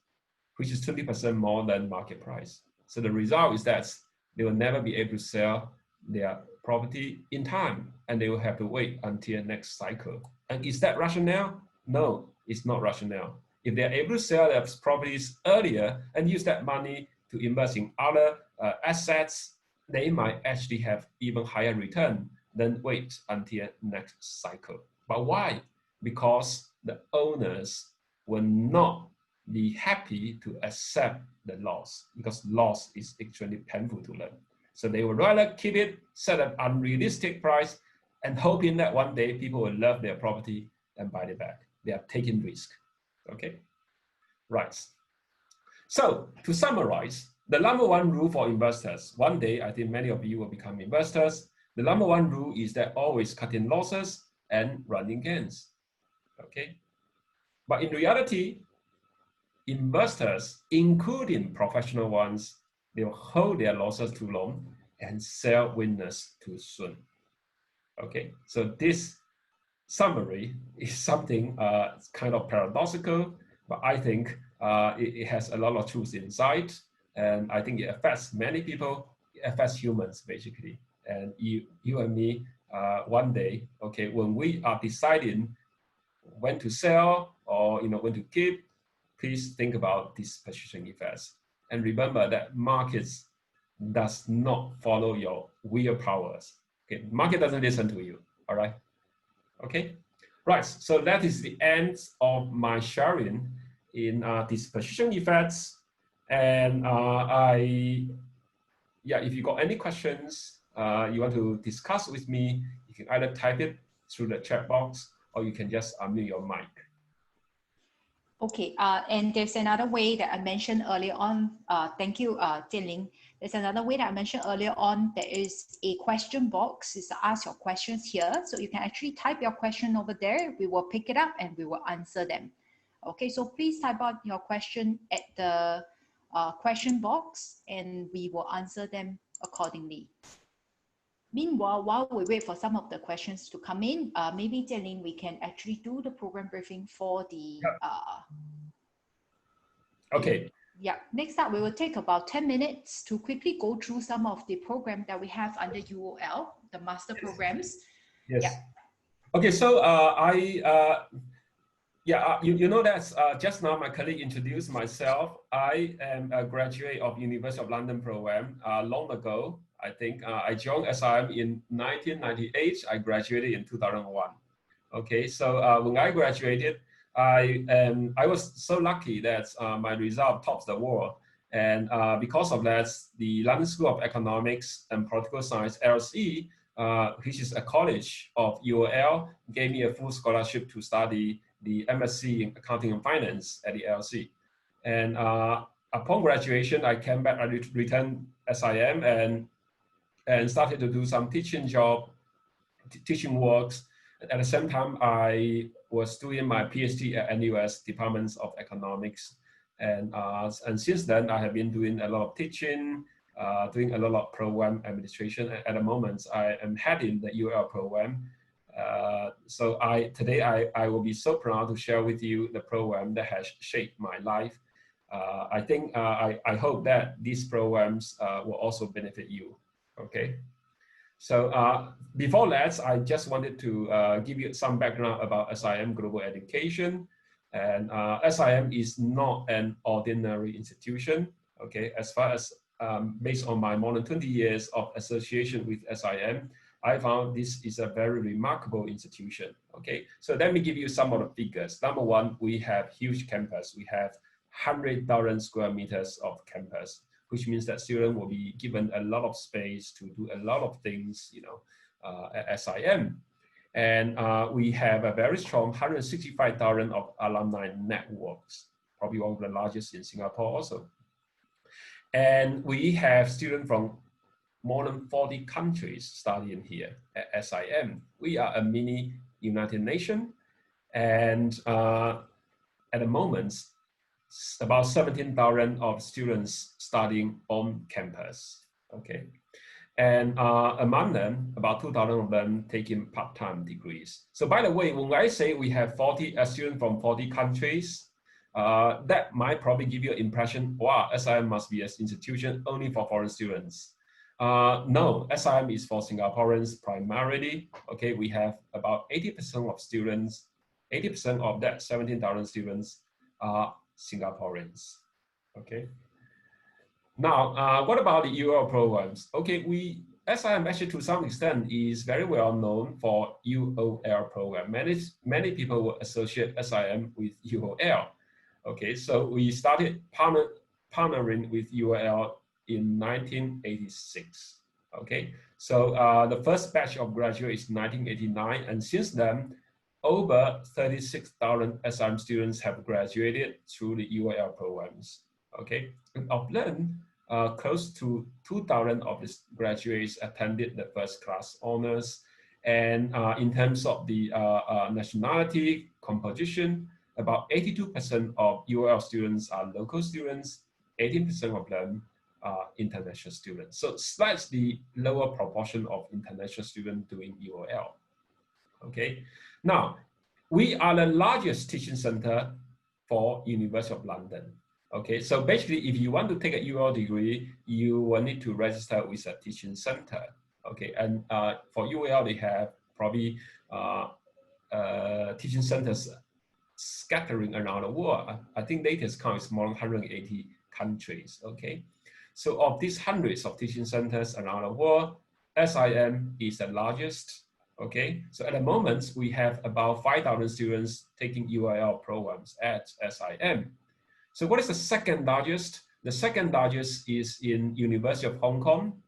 Speaker 2: which is 20% more than market price. So the result is that they will never be able to sell their property in time, and they will have to wait until next cycle. And is that rational? No, it's not rational. If they're able to sell their properties earlier and use that money to invest in other assets, they might actually have even higher return than wait until next cycle. But why? Because the owners will not be happy to accept the loss, because loss is extremely painful to them. So they would rather keep it, set an unrealistic price, and hoping that one day people will love their property and buy it back. They are taking risk. Okay, right. So to summarize, the number one rule for investors, one day I think many of you will become investors. The number one rule is that always cut in losses and running gains. Okay, but in reality, investors, including professional ones, they will hold their losses too long and sell winners too soon. Okay, so this summary is something kind of paradoxical, but I think it has a lot of truth inside, and I think it affects many people. It affects humans basically, and you and me one day, okay, when we are deciding when to sell or when to keep, please think about disposition effects. And remember that markets does not follow your willpowers. Okay, market doesn't listen to you, all right? Okay, right, so that is the end of my sharing in disposition effects. And if you got any questions you want to discuss with me, you can either type it through the chat box or you can just unmute your mic.
Speaker 1: Okay, and there's another way that I mentioned earlier on. Thank you, Jianlin. There's another way that I mentioned earlier on. There is a question box. Is to ask your questions here. So you can actually type your question over there. We will pick it up and we will answer them. Okay, so please type out your question at the question box and we will answer them accordingly. Meanwhile, while we wait for some of the questions to come in, maybe Jianlin, we can actually do the program briefing for the.
Speaker 2: Okay.
Speaker 1: Next up, we will take about 10 minutes to quickly go through some of the program that we have under UOL, the master programs.
Speaker 2: Yes. Yeah. Okay, so you know that just now my colleague introduced myself. I am a graduate of University of London program long ago. I think I joined SIM in 1998. I graduated in 2001. Okay, so when I graduated, I was so lucky that my result tops the world. And because of that, the London School of Economics and Political Science, LSE, which is a college of UOL, gave me a full scholarship to study the MSc in Accounting and Finance at the LSE. And upon graduation, I came back, I returned SIM and started to do some teaching works. At the same time, I was doing my PhD at NUS Departments of Economics. And since then, I have been doing a lot of teaching, doing a lot of program administration. At the moment, I am heading the UOL program. So today I will be so proud to share with you the program that has shaped my life. I think I hope that these programs will also benefit you. Okay. So before that, I just wanted to give you some background about SIM Global Education. And SIM is not an ordinary institution. Okay, as far as based on my more than 20 years of association with SIM, I found this is a very remarkable institution. Okay, so let me give you some of the figures. Number one, we have huge campus. We have 100,000 square meters of campus, which means that students will be given a lot of space to do a lot of things, at SIM. And we have a very strong 165,000 of alumni networks, probably one of the largest in Singapore also. And we have students from more than 40 countries studying here at SIM. We are a mini United Nations, and at the moment, about 17,000 of students studying on campus. Okay, and among them, about 2,000 of them taking part-time degrees. So by the way, when I say we have 40 students from 40 countries, that might probably give you an impression, wow, SIM must be an institution only for foreign students. No, SIM is for Singaporeans primarily. Okay, we have about 80% of students, 80% of that 17,000 students are Singaporeans. Okay. Now, what about the UOL programs? Okay, SIM actually to some extent is very well known for UOL program. Many people will associate SIM with UOL. Okay, so we started partnering with UOL in 1986. Okay, so the first batch of graduates is 1989, and since then, over 36,000 SIM students have graduated through the UOL programs. Okay, and of them, close to 2,000 of these graduates attended the first class honors. And in terms of the nationality composition, about 82% of UOL students are local students, 18% of them are international students. So slightly lower proportion of international students doing UOL. Okay, now we are the largest teaching center for University of London. Okay, so basically, if you want to take a UOL degree, you will need to register with a teaching center. Okay, and for UOL, they have probably teaching centers scattering around the world. I think latest count is more than 180 countries. Okay, so of these hundreds of teaching centers around the world, SIM is the largest. Okay, so at the moment we have about 5,000 students taking UOL programs at SIM. So what is the second largest? The second largest is in University of Hong Kong.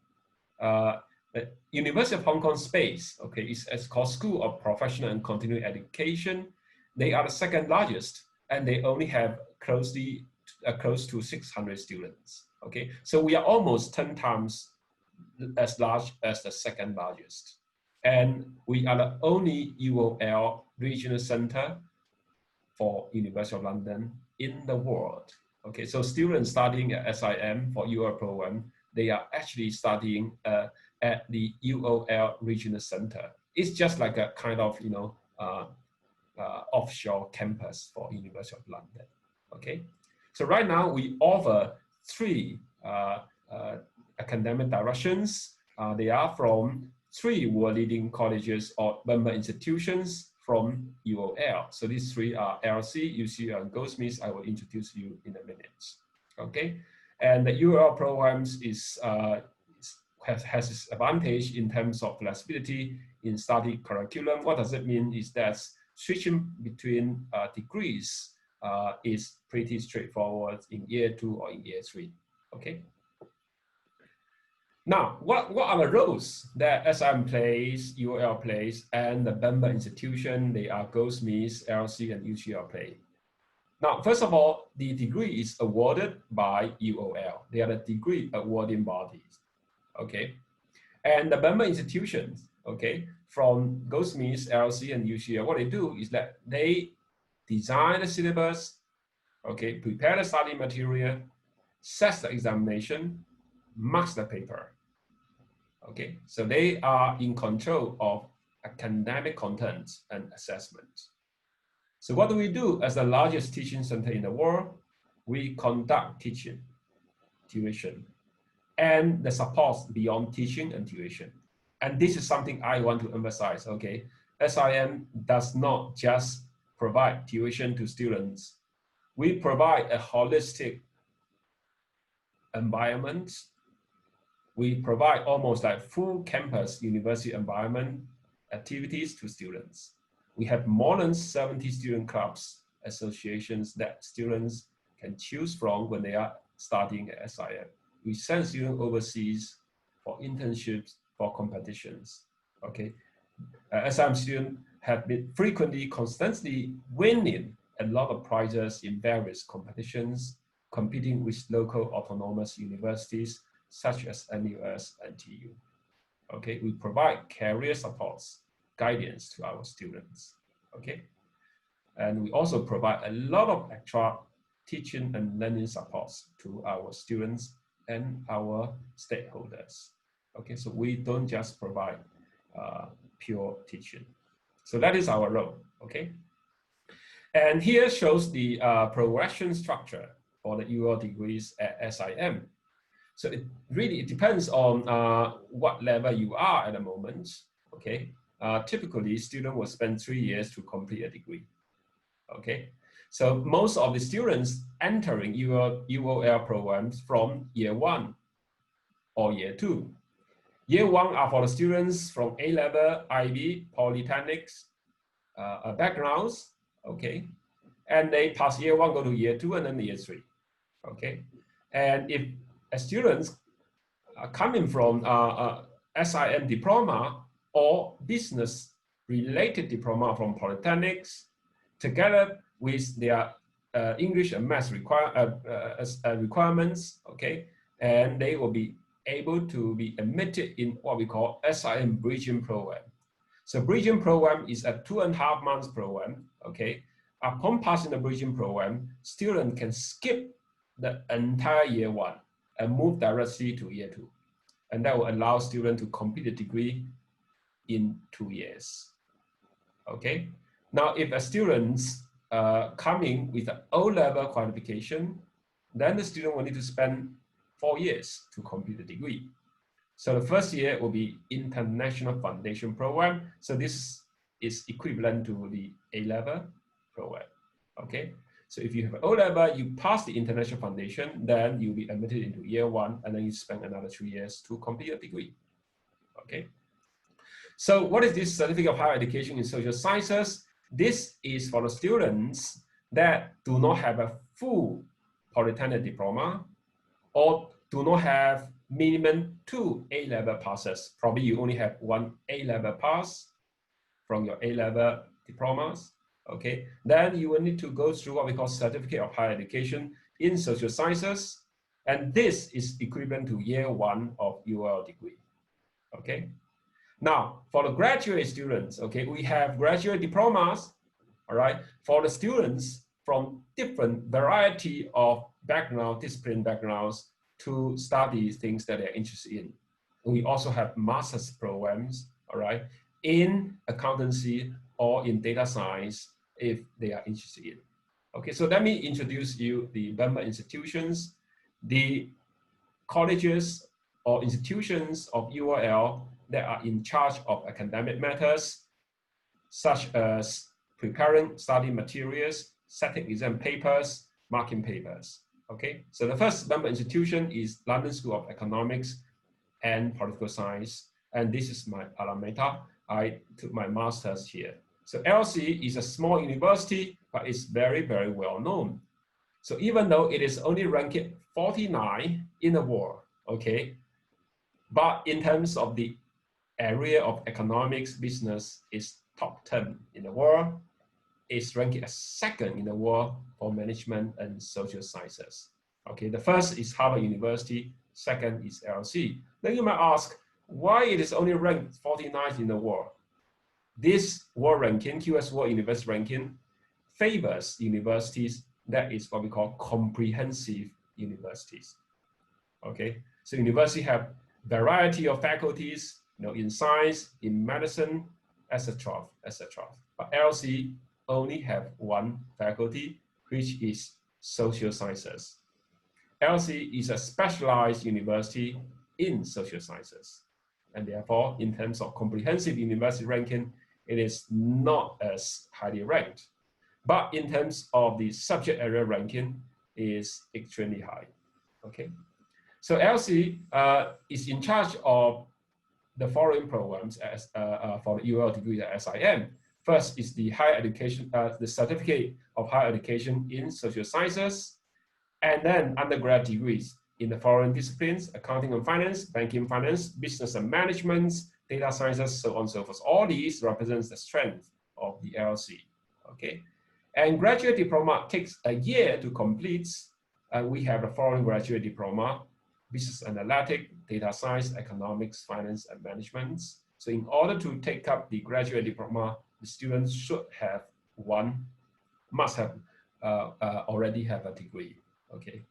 Speaker 2: The University of Hong Kong space, okay, it's called School of Professional and Continuing Education. They are the second largest, and they only have close to 600 students. Okay, so we are almost 10 times as large as the second largest. And we are the only UOL regional center for University of London in the world. Okay, so students studying at SIM for UOL program, they are actually studying at the UOL regional center. It's just like a kind of, offshore campus for University of London. Okay, so right now we offer 3 academic directions. They are from 3 world-leading colleges or member institutions from UOL. So these 3 are LC, UCL, and Goldsmiths. I will introduce you in a minute. Okay, and the UOL programs has its advantage in terms of flexibility in study curriculum. What does it mean is that switching between degrees is pretty straightforward in year 2 or in year 3. Okay. Now, what are the roles that SIM plays, UOL plays, and the member institution, they are Goldsmiths, LC, and UCL play? Now, first of all, the degree is awarded by UOL. They are the degree awarding bodies. Okay. And the member institutions, okay, from Goldsmiths, LC, and UCL, what they do is that they design the syllabus, okay, prepare the study material, set the examination, marks the paper. Okay, so they are in control of academic content and assessment. So what do we do as the largest teaching center in the world? We conduct teaching, tuition, and the supports beyond teaching and tuition. And this is something I want to emphasize, okay? SIM does not just provide tuition to students. We provide a holistic environment. We provide almost like full campus university environment activities to students. We have more than 70 student clubs, associations that students can choose from when they are studying at SIM. We send students overseas for internships, for competitions, okay? SIM students have been constantly winning a lot of prizes in various competitions, competing with local autonomous universities such as NUS and TU. Okay, we provide career supports, guidance to our students. Okay, and we also provide a lot of extra teaching and learning supports to our students and our stakeholders. Okay, so we don't just provide pure teaching. So that is our role. Okay, and here shows the progression structure for the UOL degrees at SIM. So it depends on what level you are at the moment. Okay, typically students will spend 3 years to complete a degree. Okay, so most of the students entering UOL programs from year 1 or year 2. Year 1 are for the students from A-level, IB, polytechnics backgrounds. Okay, and they pass year 1, go to year 2, and then year 3. Okay, and if students are coming from SIM diploma or business-related diploma from polytechnics, together with their English and math requirements, okay, and they will be able to be admitted in what we call SIM bridging program. So bridging program is a 2.5 months program, okay. Upon passing the bridging program, students can skip the entire year 1 and move directly to year 2. And that will allow students to complete the degree in 2 years, okay. Now, if a student's coming with an O-level qualification, then the student will need to spend 4 years to complete the degree. So the first year will be International Foundation Program. So this is equivalent to the A-level program, okay? So if you have an O-level, you pass the International Foundation, then you'll be admitted into year 1, and then you spend another 2 years to complete a degree, okay? So what is this Certificate of Higher Education in Social Sciences? This is for the students that do not have a full polytechnic diploma or do not have minimum 2 A-level passes. Probably you only have 1 A-level pass from your A-level diplomas, okay? Then you will need to go through what we call Certificate of Higher Education in Social Sciences, and this is equivalent to year 1 of your degree, okay? Now, for the graduate students, okay, we have graduate diplomas, all right, for the students from different variety of background, discipline backgrounds to study things that they're interested in. We also have master's programs, all right, in accountancy or in data science if they are interested in. Okay, so let me introduce you the member institutions, the colleges or institutions of URL that are in charge of academic matters, such as preparing study materials, setting exam papers, marking papers. Okay, so the first member institution is London School of Economics and Political Science, and this is my alma mater. I took my master's here. So LSE is a small university, but it's very, very well known. So even though it is only ranked 49 in the world, okay, but in terms of the area of economics business is top 10 in the world. It's ranked as 2nd in the world for management and social sciences. Okay, the first is Harvard University, 2nd is LSE. Then you might ask, why it is only ranked 49th in the world? This world ranking, QS World University Ranking, favors universities that is what we call comprehensive universities. Okay, so universities have variety of faculties, you know, in science, in medicine, etc., etc. But LSE only have 1 faculty, which is social sciences. LSE is a specialized university in social sciences. And therefore, in terms of comprehensive university ranking, it is not as highly ranked. But in terms of the subject area ranking, it is extremely high. Okay. So LSE is in charge of the following programs as for the UL degree at SIM. First is the higher education, the Certificate of Higher Education in Social Sciences, and then undergrad degrees in the following disciplines: accounting and finance, banking and finance, business and management, data sciences, so on and so forth. All these represents the strength of the LSE. Okay, and graduate diploma takes a year to complete. We have the following graduate diploma: business analytics, data science, economics, finance, and management. So in order to take up the graduate diploma, the students should have must have already have a degree, okay?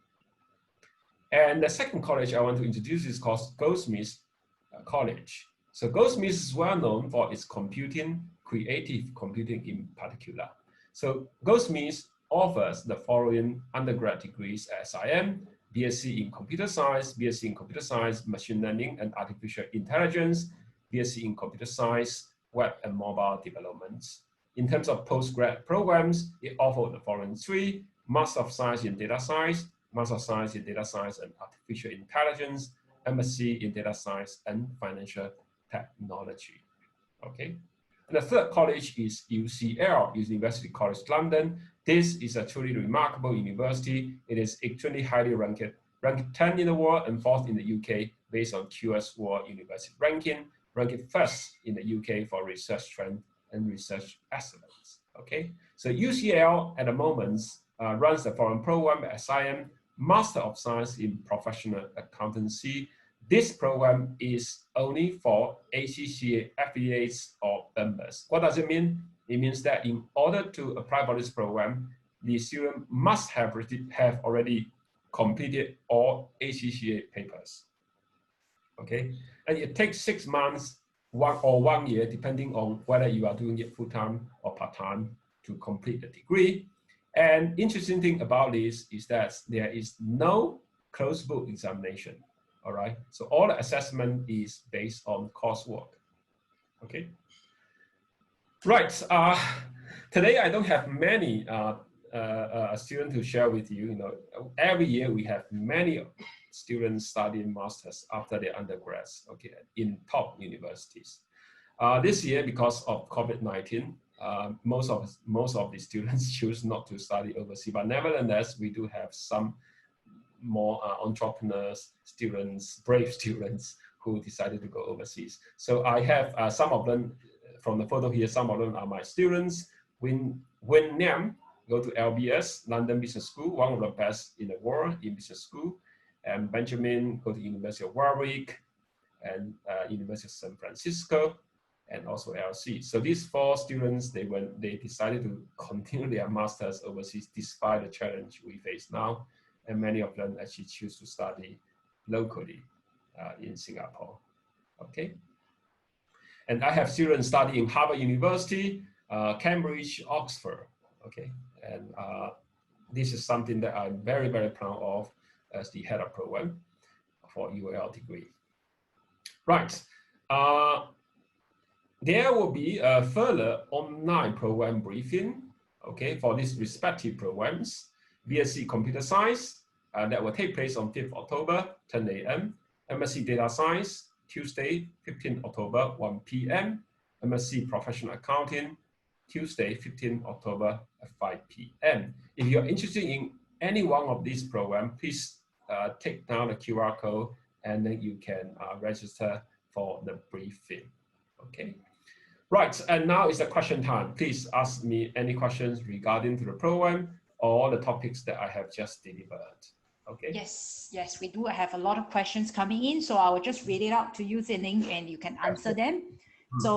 Speaker 2: And the second college I want to introduce is called Goldsmiths College. So Goldsmiths is well known for its computing, creative computing in particular. So Goldsmiths offers the following undergrad degrees at SIM: BSc in Computer Science, BSc in Computer Science, Machine Learning and Artificial Intelligence, BSc in Computer Science, Web and Mobile Development. In terms of postgrad programs, it offers the following 3: Master of Science in Data Science, Master of Science in Data Science and Artificial Intelligence, MSc in Data Science and Financial Technology. Okay. And the third college is UCL, University College London. This is a truly remarkable university. It is extremely highly ranked 10 in the world and 4th in the UK based on QS World University ranking, ranked 1st in the UK for research strength and research excellence. Okay, so UCL at the moment runs the foreign program at SIM, Master of Science in Professional Accountancy. This program is only for ACCA affiliates or members. What does it mean? It means that in order to apply for this program, the student must have already completed all ACCA papers. Okay, and it takes 6 months, 1 year, depending on whether you are doing it full-time or part-time to complete the degree. And interesting thing about this is that there is no closed book examination. All right, so all the assessment is based on coursework. Okay, right. Today I don't have many students to share with you. You know, every year we have many students studying masters after their undergrads. Okay, in top universities. This year, because of COVID-19, most of the students choose not to study overseas. But nevertheless, we do have some more entrepreneurs, students, brave students who decided to go overseas. So I have some of them from the photo here. Some of them are my students. Win Nam go to LBS, London Business School, one of the best in the world in business school. And Benjamin go to University of Warwick and University of San Francisco, and also LC. So these 4 students, they decided to continue their masters overseas despite the challenge we face now. And many of them actually choose to study locally in Singapore. Okay. And I have students studying Harvard University, Cambridge, Oxford. Okay. And this is something that I'm very, very proud of as the head of program for UAL degree. Right. There will be a further online program briefing, okay, for these respective programs. BSc Computer Science, that will take place on 5th October, 10 a.m. MSc Data Science, Tuesday, 15th October, 1 p.m. MSc Professional Accounting, Tuesday, 15th October at 5 p.m. If you're interested in any one of these programs, please take down the QR code and then you can register for the briefing. Okay. Right, and now is the question time. Please ask me any questions regarding to the program or the topics that I have just delivered. Okay.
Speaker 1: Yes, we do have a lot of questions coming in, so I will just read it out to you, Zining, and you can answer them. So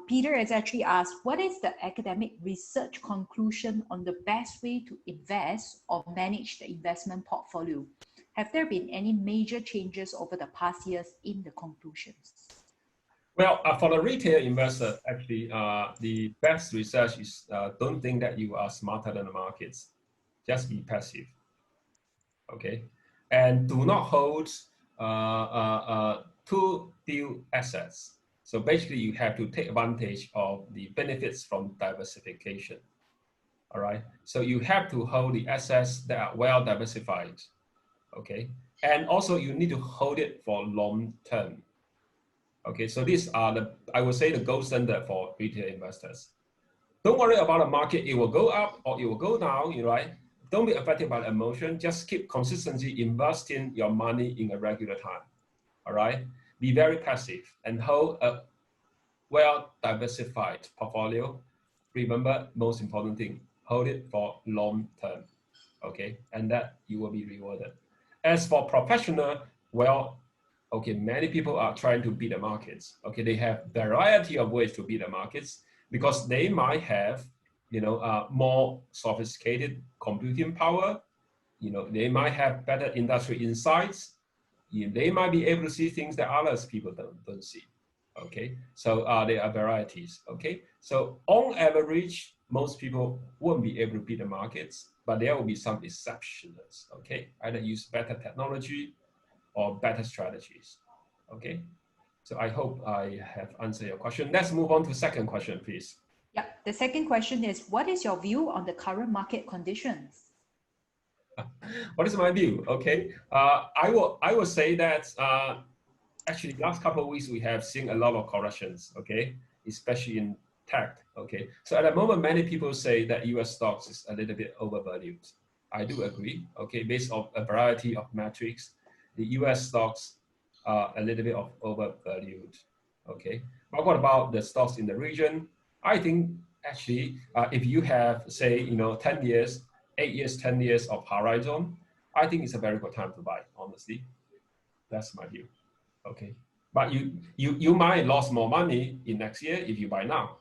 Speaker 1: Peter has actually asked, what is the academic research conclusion on the best way to invest or manage the investment portfolio? Have there been any major changes over the past years in the conclusions?
Speaker 2: Well, for the retail investor, actually, the best research is don't think that you are smarter than the markets. Just be passive, okay? And do not hold too few assets. So basically, you have to take advantage of the benefits from diversification, all right? So you have to hold the assets that are well diversified, okay? And also, you need to hold it for long term. Okay, so these are the, I would say, the gold standard for retail investors. Don't worry about the market. It will go up or it will go down, right? Don't be affected by the emotion. Just keep consistently investing your money in a regular time, all right? Be very passive and hold a well-diversified portfolio. Remember, most important thing, hold it for long term, okay? And that you will be rewarded. As for professional, well, okay, many people are trying to beat the markets. Okay, they have variety of ways to beat the markets because they might have, more sophisticated computing power. They might have better industry insights. They might be able to see things that others people don't see. Okay, so there are varieties. Okay, so on average, most people won't be able to beat the markets, but there will be some exceptions. Okay, either use better technology or better strategies. Okay, so I hope I have answered your question. Let's move on to the second question, please.
Speaker 1: Yeah, the second question is, what is your view on the current market conditions?
Speaker 2: What is my view? Okay, I will say that actually last couple of weeks we have seen a lot of corrections. Okay, especially in tagged. Okay, so at the moment, many people say that U.S. stocks is a little bit overvalued. I do agree. Okay, based on a variety of metrics, the U.S. stocks are a little bit of overvalued. Okay, but what about the stocks in the region? I think actually, if you have, say, 10 years, 8 years, 10 years of horizon, I think it's a very good time to buy, honestly. That's my view. Okay, but you might lose more money in next year if you buy now,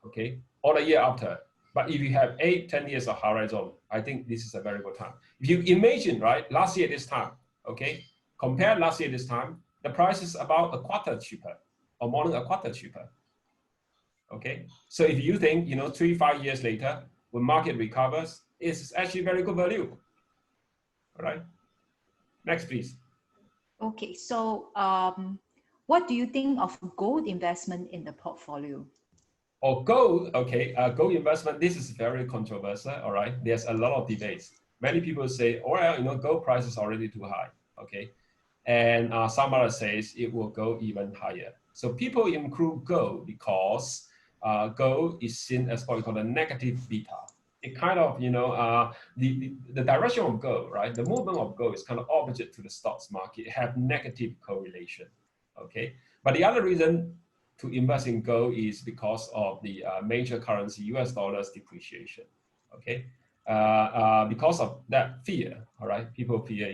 Speaker 2: okay, or the year after. But if you have 8, 10 years of horizon, I think this is a very good time. If you imagine, right, last year this time, okay, compare last year this time, the price is about a quarter cheaper, or more than a quarter cheaper. Okay, so if you think 3, 5 years later, when market recovers, it's actually very good value. All right, next please.
Speaker 1: Okay, so what do you think of gold investment in the portfolio?
Speaker 2: Or gold, okay, gold investment, this is very controversial, all right? There's a lot of debates. Many people say, oh, well, gold price is already too high, okay? And some others says it will go even higher. So people include gold because gold is seen as what we call a negative beta. It kind of, the direction of gold, right? The movement of gold is kind of opposite to the stocks market. It have negative correlation, okay? But the other reason to invest in gold is because of the major currency, US dollars depreciation, okay? Because of that fear, all right? People fear,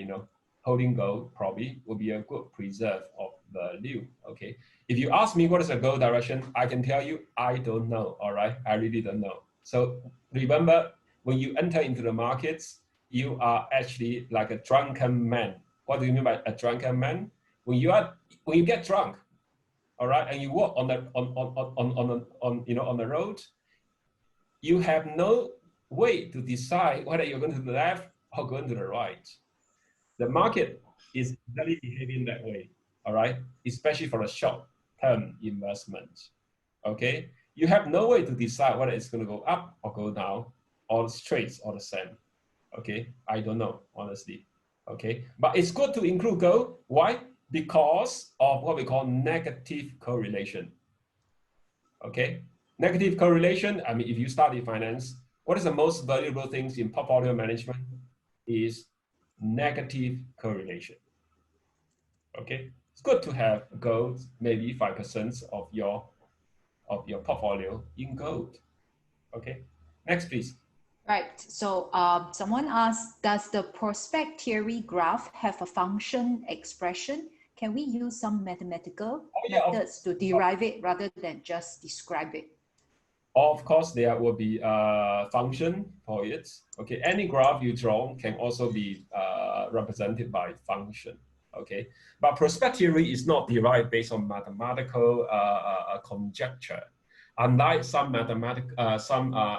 Speaker 2: holding gold probably will be a good preserve of value, okay? If you ask me what is the gold direction, I can tell you, I don't know, all right? I really don't know. So remember, when you enter into the markets, you are actually like a drunken man. What do you mean by a drunken man? When you get drunk, all right, and you walk on the road, you have no way to decide whether you're going to the left or going to the right. The market is really behaving that way, all right, especially for a short-term investment. Okay, you have no way to decide whether it's going to go up or go down, or straight or the same. Okay, I don't know, honestly. Okay, but it's good to include gold. Why? Because of what we call negative correlation. Okay, negative correlation, I mean, if you study finance, what is the most valuable things in portfolio management is negative correlation. Okay, it's good to have gold, maybe 5% of your portfolio in gold. Okay, next please.
Speaker 1: Right, so someone asked, does the prospect theory graph have a function expression? Can we use some mathematical methods to derive it rather than just describe it?
Speaker 2: Of course, there will be a function for it. Okay, any graph you draw can also be represented by function. Okay, but prospect theory is not derived based on mathematical conjecture. Unlike some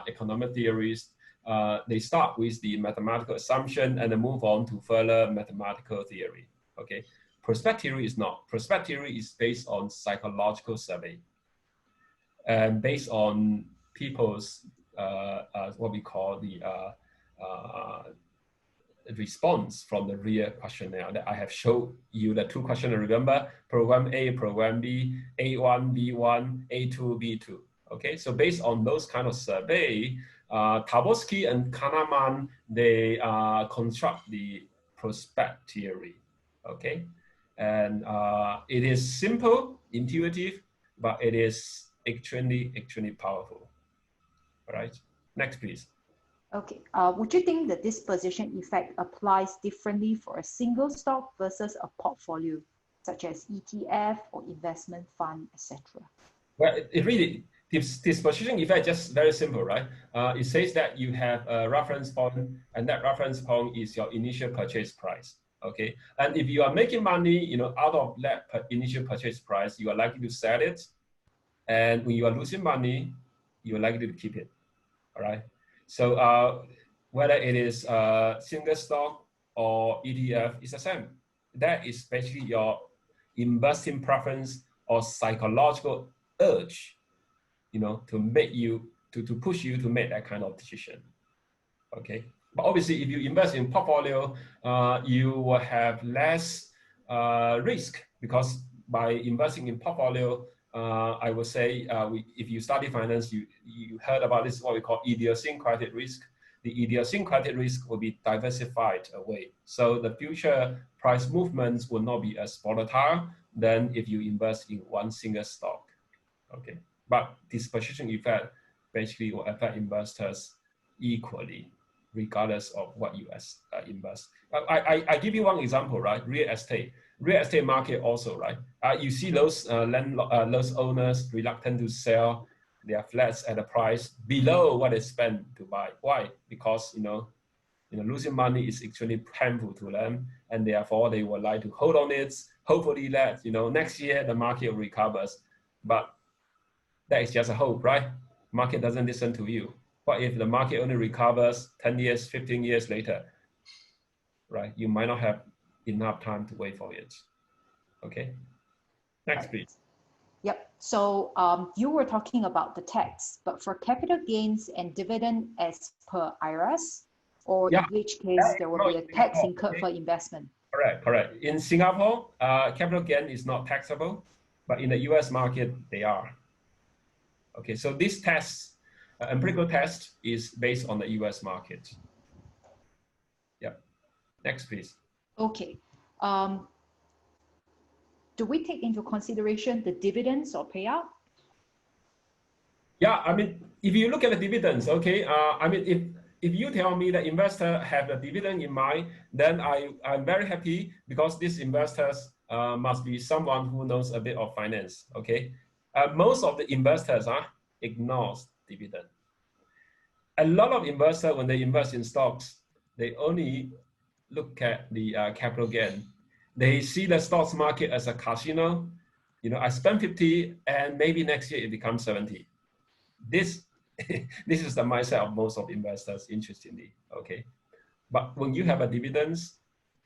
Speaker 2: economic theories, they start with the mathematical assumption and then move on to further mathematical theory. Okay, prospect theory is not. Prospect theory is based on psychological survey and based on people's what we call the response from the real questionnaire that I have showed you the 2 questionnaires. Remember, program A, program B, A1, B1, A2, B2. Okay, so based on those kind of survey, Tarboski and Kahneman, they construct the prospect theory. Okay, and it is simple, intuitive, but it is extremely powerful. All right, next please.
Speaker 1: Okay, would you think the disposition effect applies differently for a single stock versus a portfolio, such as ETF or investment fund, etc.?
Speaker 2: Well, it really, disposition effect just very simple, right? It says that you have a reference point, and that reference point is your initial purchase price. Okay, and if you are making money, out of that initial purchase price, you are likely to sell it, and when you are losing money, you are likely to keep it. All right. So whether it is a single stock or ETF, it's the same. That is basically your investing preference or psychological urge, to make you to push you to make that kind of decision. Okay. But obviously, if you invest in portfolio, you will have less risk, because by investing in portfolio, I would say if you study finance, you heard about this, what we call idiosyncratic risk. The idiosyncratic risk will be diversified away. So the future price movements will not be as volatile than if you invest in one single stock. Okay, but disposition effect basically will affect investors equally, regardless of what you invest. I give you one example, right? Real estate market also, right? You see those those owners reluctant to sell their flats at a price below what they spend to buy. Why? Because losing money is extremely painful to them, and therefore they would like to hold on it. Hopefully that next year the market recovers, but that is just a hope, right? Market doesn't listen to you. What if the market only recovers 10 years, 15 years later, right? You might not have enough time to wait for it. Okay, next
Speaker 1: Right.
Speaker 2: please.
Speaker 1: Yep. So you were talking about the tax, but for capital gains and dividend as per IRS, or in which case there will be a tax incurred for investment.
Speaker 2: Correct. In Singapore, capital gain is not taxable, but in the US market, they are. Okay, so this test, empirical test, is based on the US market. Yep. Next, please.
Speaker 1: Okay. Do we take into consideration the dividends or payout?
Speaker 2: Yeah, I mean, if you look at the dividends, okay, I mean, if you tell me that investor have the dividend in mind, then I'm very happy, because these investors must be someone who knows a bit of finance, okay? Most of the investors ignores dividend. A lot of investors, when they invest in stocks, they only look at the capital gain. They see the stocks market as a casino. I spend 50 and maybe next year it becomes 70. This is the mindset of most of investors, interestingly, okay? But when you have a dividends,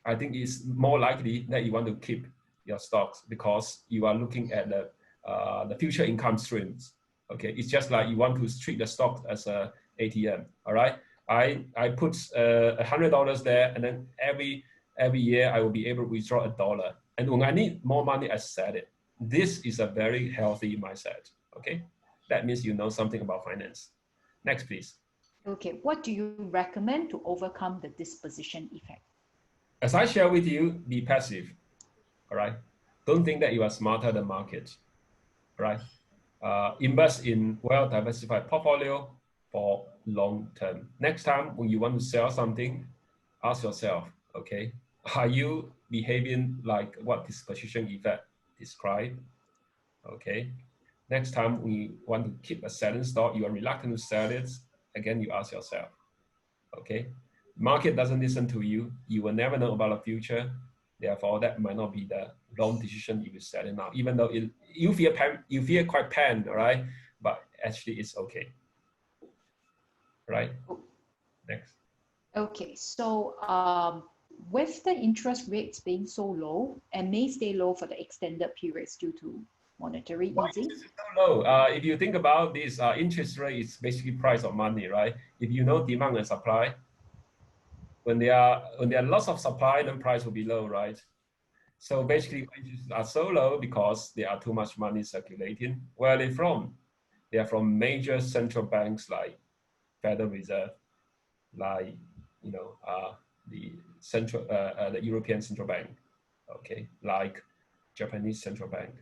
Speaker 2: I think it's more likely that you want to keep your stocks, because you are looking at the future income streams, okay? It's just like you want to treat the stock as a ATM, all right? I put $100 there, and then every year I will be able to withdraw $1. And when I need more money, I sell it. This is a very healthy mindset, okay? That means you know something about finance. Next, please.
Speaker 1: Okay, what do you recommend to overcome the disposition effect?
Speaker 2: As I share with you, be passive, all right? Don't think that you are smarter than market, all right? Invest in well-diversified portfolio for long term. Next time when you want to sell something, ask yourself, okay, are you behaving like what disposition effect described? Okay. Next time when you want to keep a selling stock, you are reluctant to sell it, again, you ask yourself, okay, market doesn't listen to you, you will never know about the future, therefore that might not be the wrong decision if you sell it now, even though you feel quite pain, all right, but actually it's okay, right? Next.
Speaker 1: Okay, so with the interest rates being so low and may stay low for the extended periods due to monetary easing.
Speaker 2: It's so low. If you think about this, interest rate is basically price of money, right? If you know demand and supply, when there are lots of supply, then price will be low, right? So basically, interests are so low because there are too much money circulating. Where are they from? They are from major central banks like Federal Reserve, like the European Central Bank, okay, like Japanese Central Bank,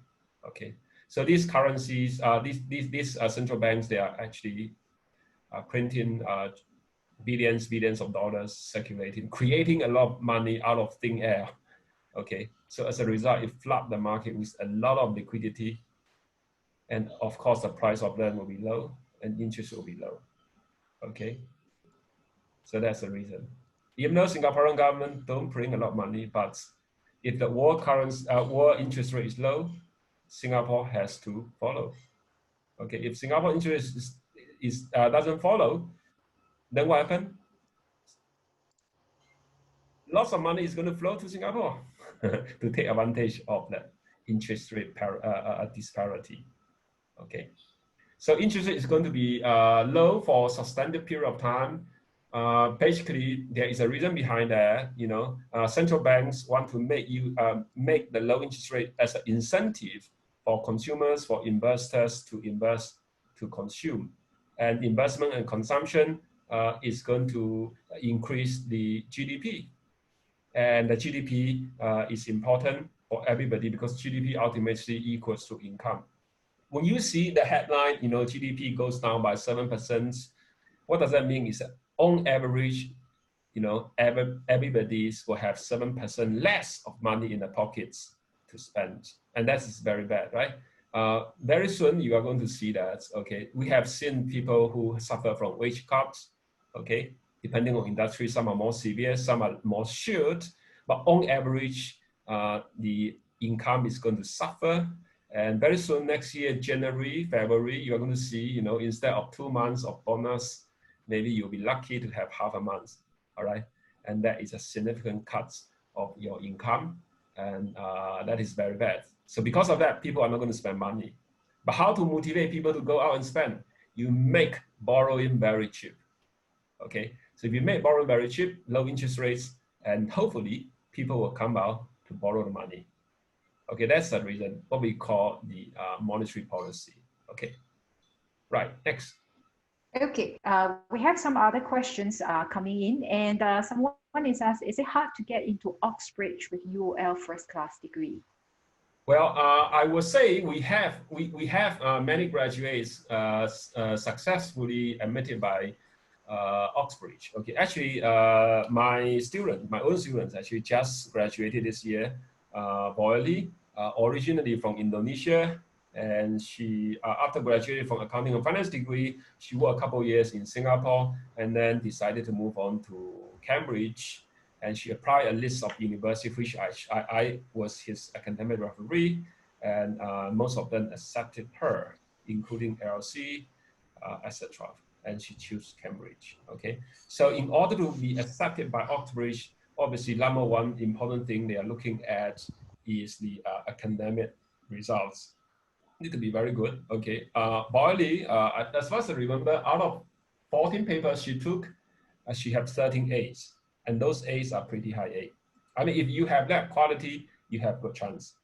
Speaker 2: okay. So these currencies, these central banks, they are actually printing billions of dollars circulating, creating a lot of money out of thin air, okay. So as a result, it flood the market with a lot of liquidity, and of course the price of them will be low and interest will be low, okay. So that's the reason. Even though Singaporean government don't print a lot of money, but if the world interest rate is low, Singapore has to follow. Okay, if Singapore interest doesn't follow, then what happens? Lots of money is going to flow to Singapore to take advantage of that interest rate disparity. Okay, so interest rate is going to be low for a sustained period of time. Basically, there is a reason behind that. Central banks want to make the low interest rate as an incentive for consumers, for investors to invest, to consume. And investment and consumption is going to increase the GDP. And the GDP is important for everybody because GDP ultimately equals to income. When you see the headline, GDP goes down by 7%, what does that mean? Is that on average, everybody will have 7% less of money in their pockets to spend. And that is very bad, right? Very soon you are going to see that, okay? We have seen people who suffer from wage cuts, okay? Depending on industry, some are more severe, some are more short, but on average, the income is going to suffer. And very soon next year, January, February, you're going to see, instead of 2 months of bonus, maybe you'll be lucky to have half a month, all right? And that is a significant cut of your income, and that is very bad. So because of that, people are not going to spend money. But how to motivate people to go out and spend? You make borrowing very cheap, okay? So if you make borrowing very cheap, low interest rates, and hopefully people will come out to borrow the money. Okay, that's the reason, what we call the monetary policy. Okay, right, next.
Speaker 1: Okay, we have some other questions coming in, and someone is asked, is it hard to get into Oxbridge with UOL first class degree?
Speaker 2: Well, I would say we have many graduates successfully admitted by Oxbridge. Okay, actually, my own students actually just graduated this year. Boyle, originally from Indonesia, and she, after graduating from accounting and finance degree, she worked a couple of years in Singapore and then decided to move on to Cambridge. And she applied a list of universities, which I was his academic referee, and most of them accepted her, including LC, etc. And she chose Cambridge. Okay, so in order to be accepted by Oxbridge, obviously, number one important thing they are looking at is the academic results. Need to be very good. Okay, Boyle, as far as I remember, out of 14 papers she took, she had 13 A's. And those A's are pretty high A. I mean, if you have that quality, you have good chance.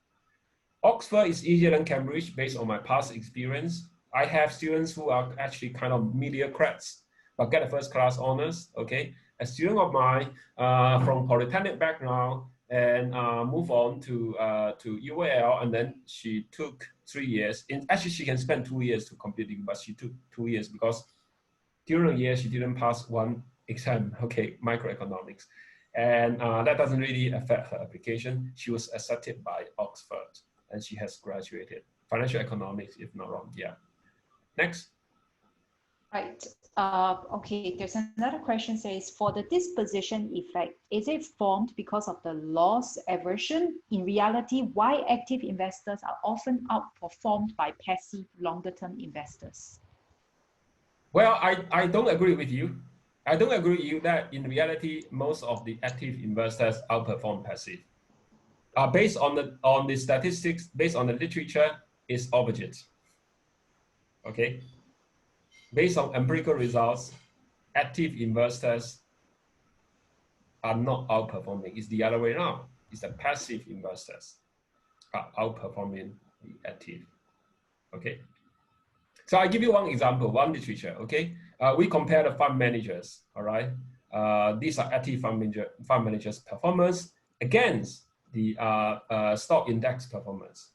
Speaker 2: Oxford is easier than Cambridge based on my past experience. I have students who are actually kind of mediocres, but get a first class honors, okay? A student of mine from Polytechnic background and move on to UAL, and then she took 3 years. Actually, she can spend 2 years to complete, but she took 2 years because during the year she didn't pass one exam, okay, microeconomics. And that doesn't really affect her application. She was accepted by Oxford and she has graduated. Financial economics, if not wrong, yeah. Next.
Speaker 1: Right, okay, there's another question says, for the disposition effect, is it formed because of the loss aversion? In reality, why active investors are often outperformed by passive longer-term investors?
Speaker 2: Well, I don't agree with you. I don't agree with you that in reality, most of the active investors outperform passive. Based on the statistics, based on the literature, it's opposite. Okay. Based on empirical results, active investors are not outperforming. It's the other way around. It's the passive investors are outperforming the active. Okay. So I give you one example, one literature. Okay. We compare the fund managers. All right. These are active fund managers' performance against the stock index performance.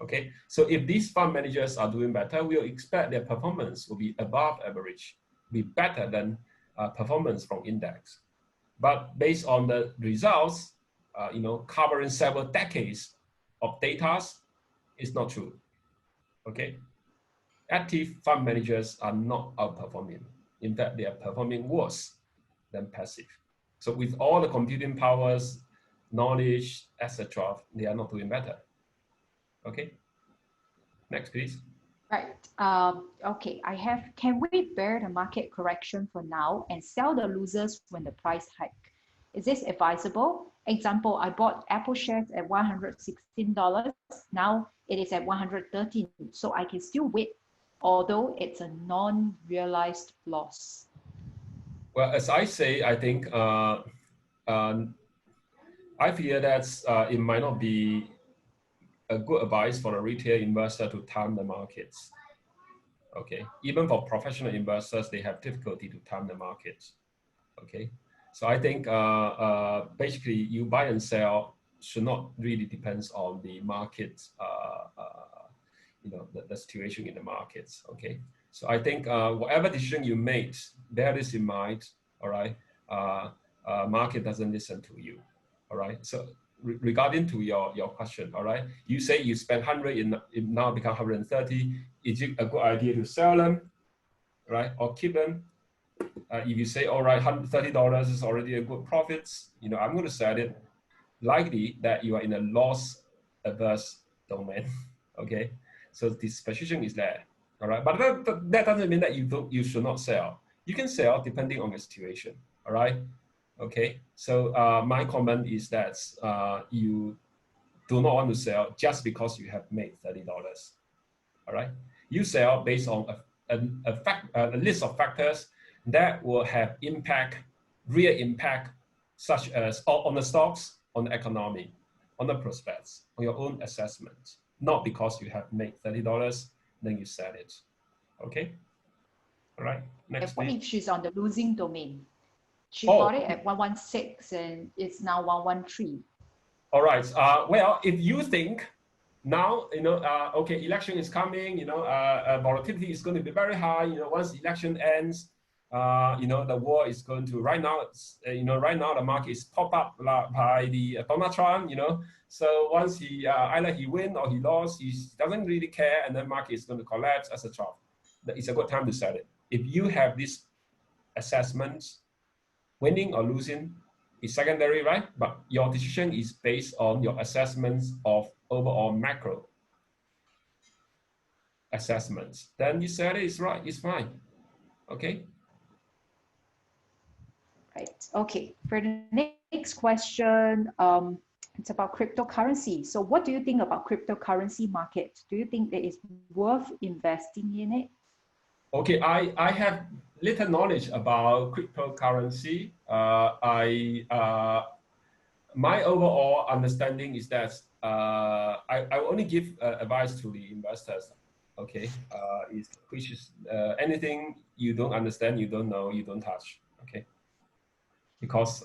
Speaker 2: Okay, so if these fund managers are doing better, we'll expect their performance will be above average, be better than performance from index. But based on the results, covering several decades of data, it's not true. Okay, active fund managers are not outperforming. In fact, they are performing worse than passive. So with all the computing powers, knowledge, etc., they are not doing better. Okay. Next, please.
Speaker 1: Right. Okay. Can we bear the market correction for now and sell the losers when the price hike? Is this advisable? Example, I bought Apple shares at $116. Now it is at $113. So I can still wait, although it's a non-realized loss.
Speaker 2: Well, as I say, I think I fear that it might not be a good advice for a retail investor to time the markets. Okay, even for professional investors, they have difficulty to time the markets. Okay, so I think basically you buy and sell should not really depends on the market, the situation in the markets. Okay, so I think whatever decision you make, bear this in mind. All right, market doesn't listen to you. All right, so regarding to your question, all right, you say you spend 100 in now become 130. Is it a good idea to sell them, right, or keep them? If you say, all right, $130 is already a good profits, I'm going to sell it. Likely that you are in a loss averse domain. Okay, so this position is there. All right, but that doesn't mean that you should not sell. You can sell depending on the situation. All right. Okay, so my comment is that you do not want to sell just because you have made $30. All right, you sell based on a list of factors that will have real impact, such as on the stocks, on the economy, on the prospects, on your own assessment, not because you have made $30, then you sell it. Okay, all right, next.
Speaker 1: What if she's on the losing domain? She bought it at 116 and it's now 113.
Speaker 2: All right. Well, if you think now, okay, election is coming, volatility is going to be very high, once the election ends, the war is going to, right now, right now the market is popped up by the Donald Trump, so once he, either he win or he lost, he doesn't really care, and the market is going to collapse, etc. It's a good time to sell it. If you have these assessments, winning or losing is secondary, right? But your decision is based on your assessments of overall macro assessments. Then you said it is right, it's fine. Okay.
Speaker 1: Right. Okay. For the next question, it's about cryptocurrency. So what do you think about cryptocurrency market? Do you think it is worth investing in it?
Speaker 2: Okay, I have little knowledge about cryptocurrency. My overall understanding is that I only give advice to the investors. Okay, which is anything you don't understand, you don't know, you don't touch. Okay, because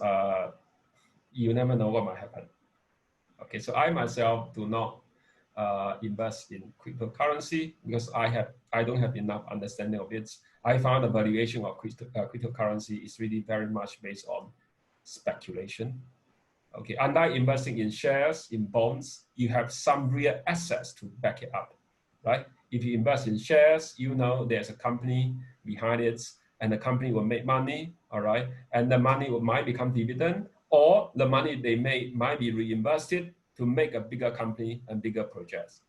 Speaker 2: you never know what might happen. Okay, so I myself do not invest in cryptocurrency because I don't have enough understanding of it. I found the valuation of cryptocurrency is really very much based on speculation. Okay, unlike investing in shares, in bonds, you have some real assets to back it up, right? If you invest in shares, there's a company behind it, and the company will make money, all right? And the money might become dividend, or the money they make might be reinvested to make a bigger company and bigger projects,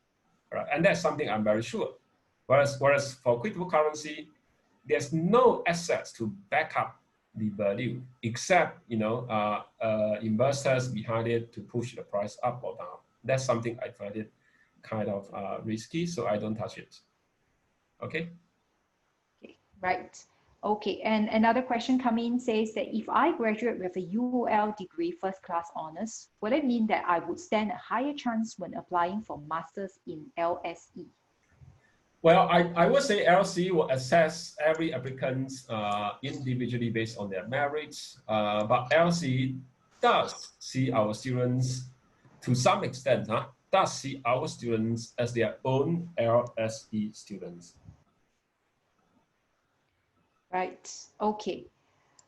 Speaker 2: all right? And that's something I'm very sure. Whereas for cryptocurrency, there's no assets to back up the value, except investors behind it to push the price up or down. That's something I find it kind of risky, so I don't touch it. Okay.
Speaker 1: Okay, right. Okay, and another question coming says that if I graduate with a UOL degree, first class honors, would it mean that I would stand a higher chance when applying for masters in LSE?
Speaker 2: Well, I would say LSE will assess every applicant individually based on their merits, but LSE does see our students, to some extent, does see our students as their own LSE students.
Speaker 1: Right, okay.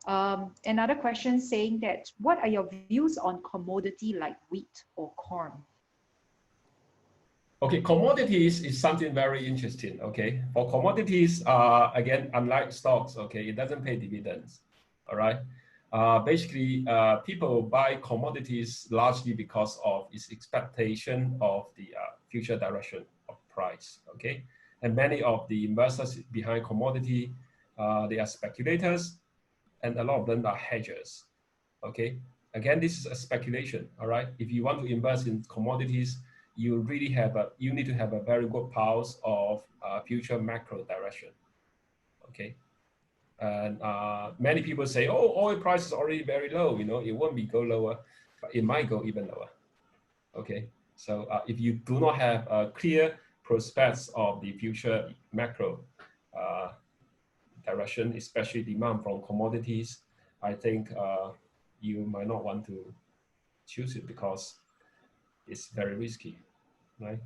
Speaker 1: Another question saying that, what are your views on commodity like wheat or corn?
Speaker 2: Okay, commodities is something very interesting. Okay, for commodities, again, unlike stocks, okay, it doesn't pay dividends. All right. Basically, people buy commodities largely because of its expectation of the future direction of price. Okay, and many of the investors behind commodity, they are speculators, and a lot of them are hedgers. Okay, again, this is a speculation. All right, if you want to invest in commodities, you need to have a very good pulse of future macro direction. Okay, and many people say, oh, oil price is already very low, it won't go lower, but it might go even lower. Okay, So if you do not have clear prospects of the future macro direction, especially demand from commodities, I think you might not want to choose it because it's very risky, right?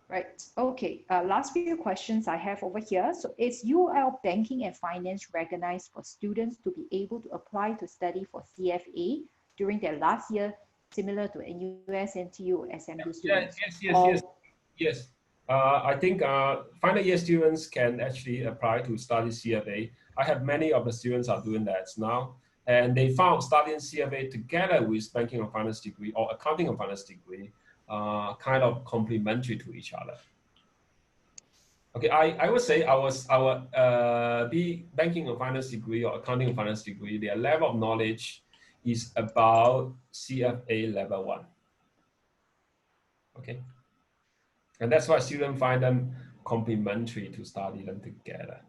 Speaker 1: Right. Okay. Last few questions I have over here. So is UL Banking and Finance recognized for students to be able to apply to study for CFA during their last year, similar to NUS, NTU, SMU students?
Speaker 2: Yes. I think final year students can actually apply to study CFA. I have many of the students are doing that now, and they found studying CFA together with banking and finance degree or accounting and finance degree kind of complementary to each other. Okay, I would say our banking and finance degree or accounting and finance degree, their level of knowledge is about CFA level 1. Okay. And that's why students find them complementary to study them together.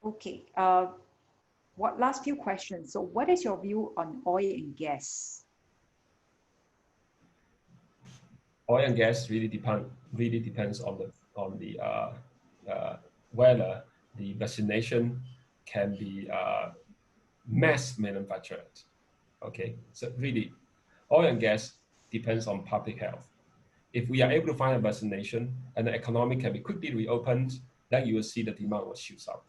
Speaker 1: Okay. What last few questions? So what is your view on oil and gas?
Speaker 2: Oil and gas really depends on the whether the vaccination can be mass manufactured. Okay, so really, oil and gas depends on public health. If we are able to find a vaccination and the economy can be quickly reopened, then you will see the demand will shoot up.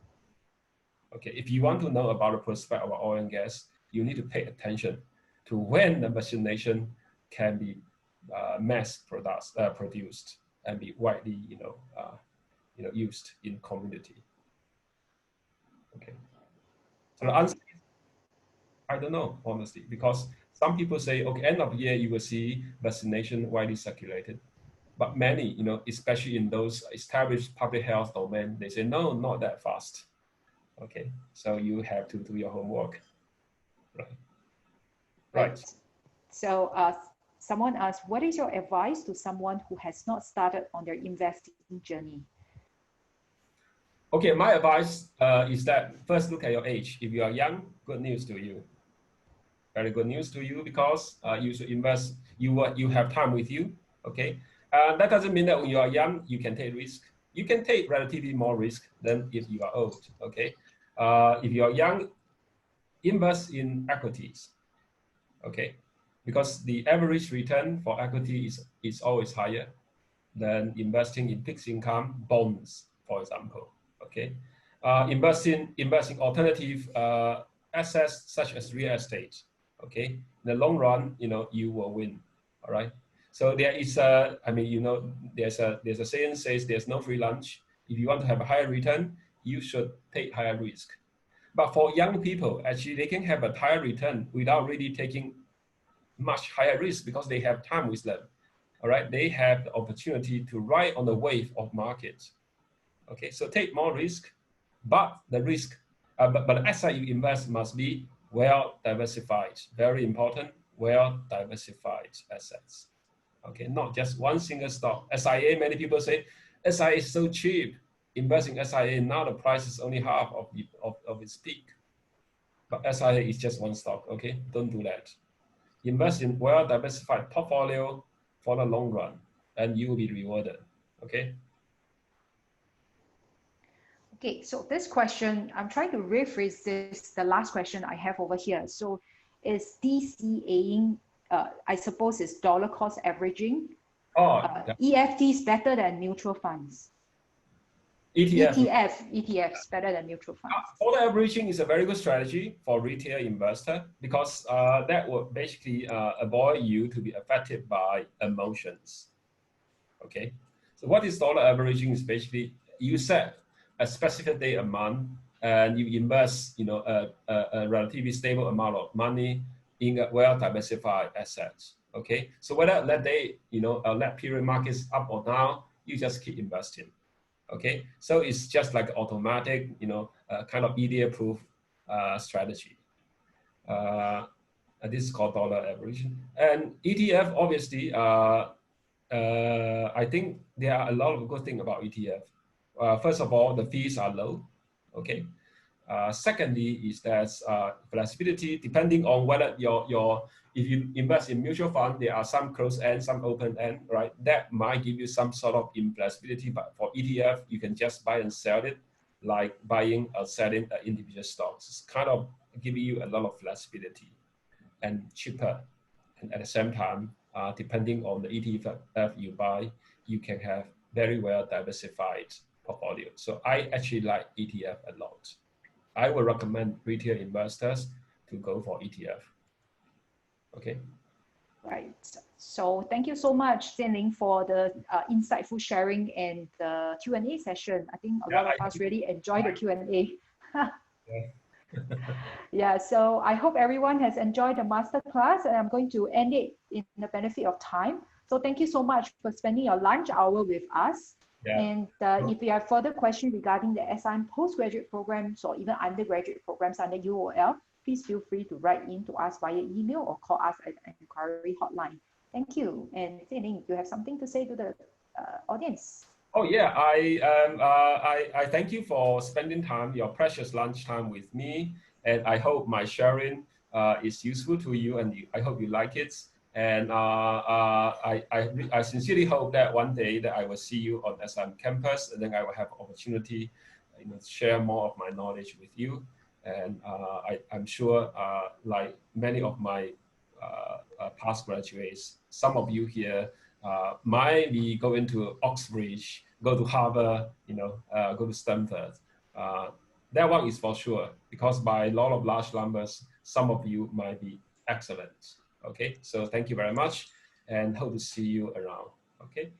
Speaker 2: Okay, if you want to know about the prospect of oil and gas, you need to pay attention to when the vaccination can be mass produced and be widely, used in community. Okay, so the answer is, I don't know, honestly, because some people say, okay, end of the year you will see vaccination widely circulated, but many, especially in those established public health domain, they say no, not that fast. Okay, so you have to do your homework. Right.
Speaker 1: So someone asked, what is your advice to someone who has not started on their investing journey?
Speaker 2: Okay, my advice is that first look at your age. If you are young, good news to you. Very good news to you because you should invest. You have time with you. Okay, that doesn't mean that when you are young you can take risk. You can take relatively more risk than if you are old. Okay, if you are young, invest in equities. Okay, because the average return for equity is always higher than investing in fixed income bonds, for example. Okay, investing alternative assets such as real estate. Okay, in the long run, you will win. All right. So there is there's a saying says there's no free lunch. If you want to have a higher return, you should take higher risk. But for young people, actually, they can have a higher return without really taking much higher risk because they have time with them. All right, they have the opportunity to ride on the wave of markets. Okay, so take more risk, but the risk, but the asset you invest must be well diversified. Very important, well diversified assets. Okay, not just one single stock. SIA, many people say SIA is so cheap. Invest in SIA now the price is only half of its peak. But SIA is just one stock. Okay, don't do that. Invest in well diversified portfolio for the long run, and you will be rewarded. Okay.
Speaker 1: Okay, so this question, I'm trying to rephrase this, the last question I have over here. So is DCAing, I suppose is dollar cost averaging, EFTs better than mutual funds? ETFs better than mutual funds.
Speaker 2: Dollar averaging is a very good strategy for retail investor because that will basically avoid you to be affected by emotions. Okay, so what is dollar averaging is basically you set a specific day a month and you invest a relatively stable amount of money in a well diversified assets. Okay, so whether that day that period markets up or down, you just keep investing. Okay, so it's just like automatic kind of EDA proof strategy. This is called dollar averaging. And ETF, obviously, I think there are a lot of good things about ETF. First of all, the fees are low. Okay, Secondly, is that flexibility depending on whether if you invest in mutual fund, there are some closed end, some open end, right? That might give you some sort of inflexibility. But for ETF, you can just buy and sell it, like buying or selling individual stocks. It's kind of giving you a lot of flexibility and cheaper. And at the same time, depending on the ETF you buy, you can have very well diversified portfolio. So I actually like ETF a lot. I would recommend retail investors to go for ETF. Okay.
Speaker 1: Right. So thank you so much, Jianlin, for the insightful sharing and the Q&A session. I think a lot of us really enjoy the Q&A. Yeah, so I hope everyone has enjoyed the masterclass, and I'm going to end it in the benefit of time. So thank you so much for spending your lunch hour with us.
Speaker 2: Yeah.
Speaker 1: And if you have further questions regarding the SIM postgraduate programs or even undergraduate programs under UOL, please feel free to write in to us via email or call us at an inquiry hotline. Thank you. And Jianlin, you have something to say to the audience?
Speaker 2: Oh yeah, I thank you for spending your precious lunch time with me, and I hope my sharing is useful to you, and I hope you like it. And I sincerely hope that one day that I will see you on SIM campus, and then I will have opportunity, to share more of my knowledge with you. And I'm sure, like many of my past graduates, some of you here might be going to Oxbridge, go to Harvard, go to Stanford. That one is for sure, because by law of large numbers, some of you might be excellent. Okay, so thank you very much, and hope to see you around. Okay.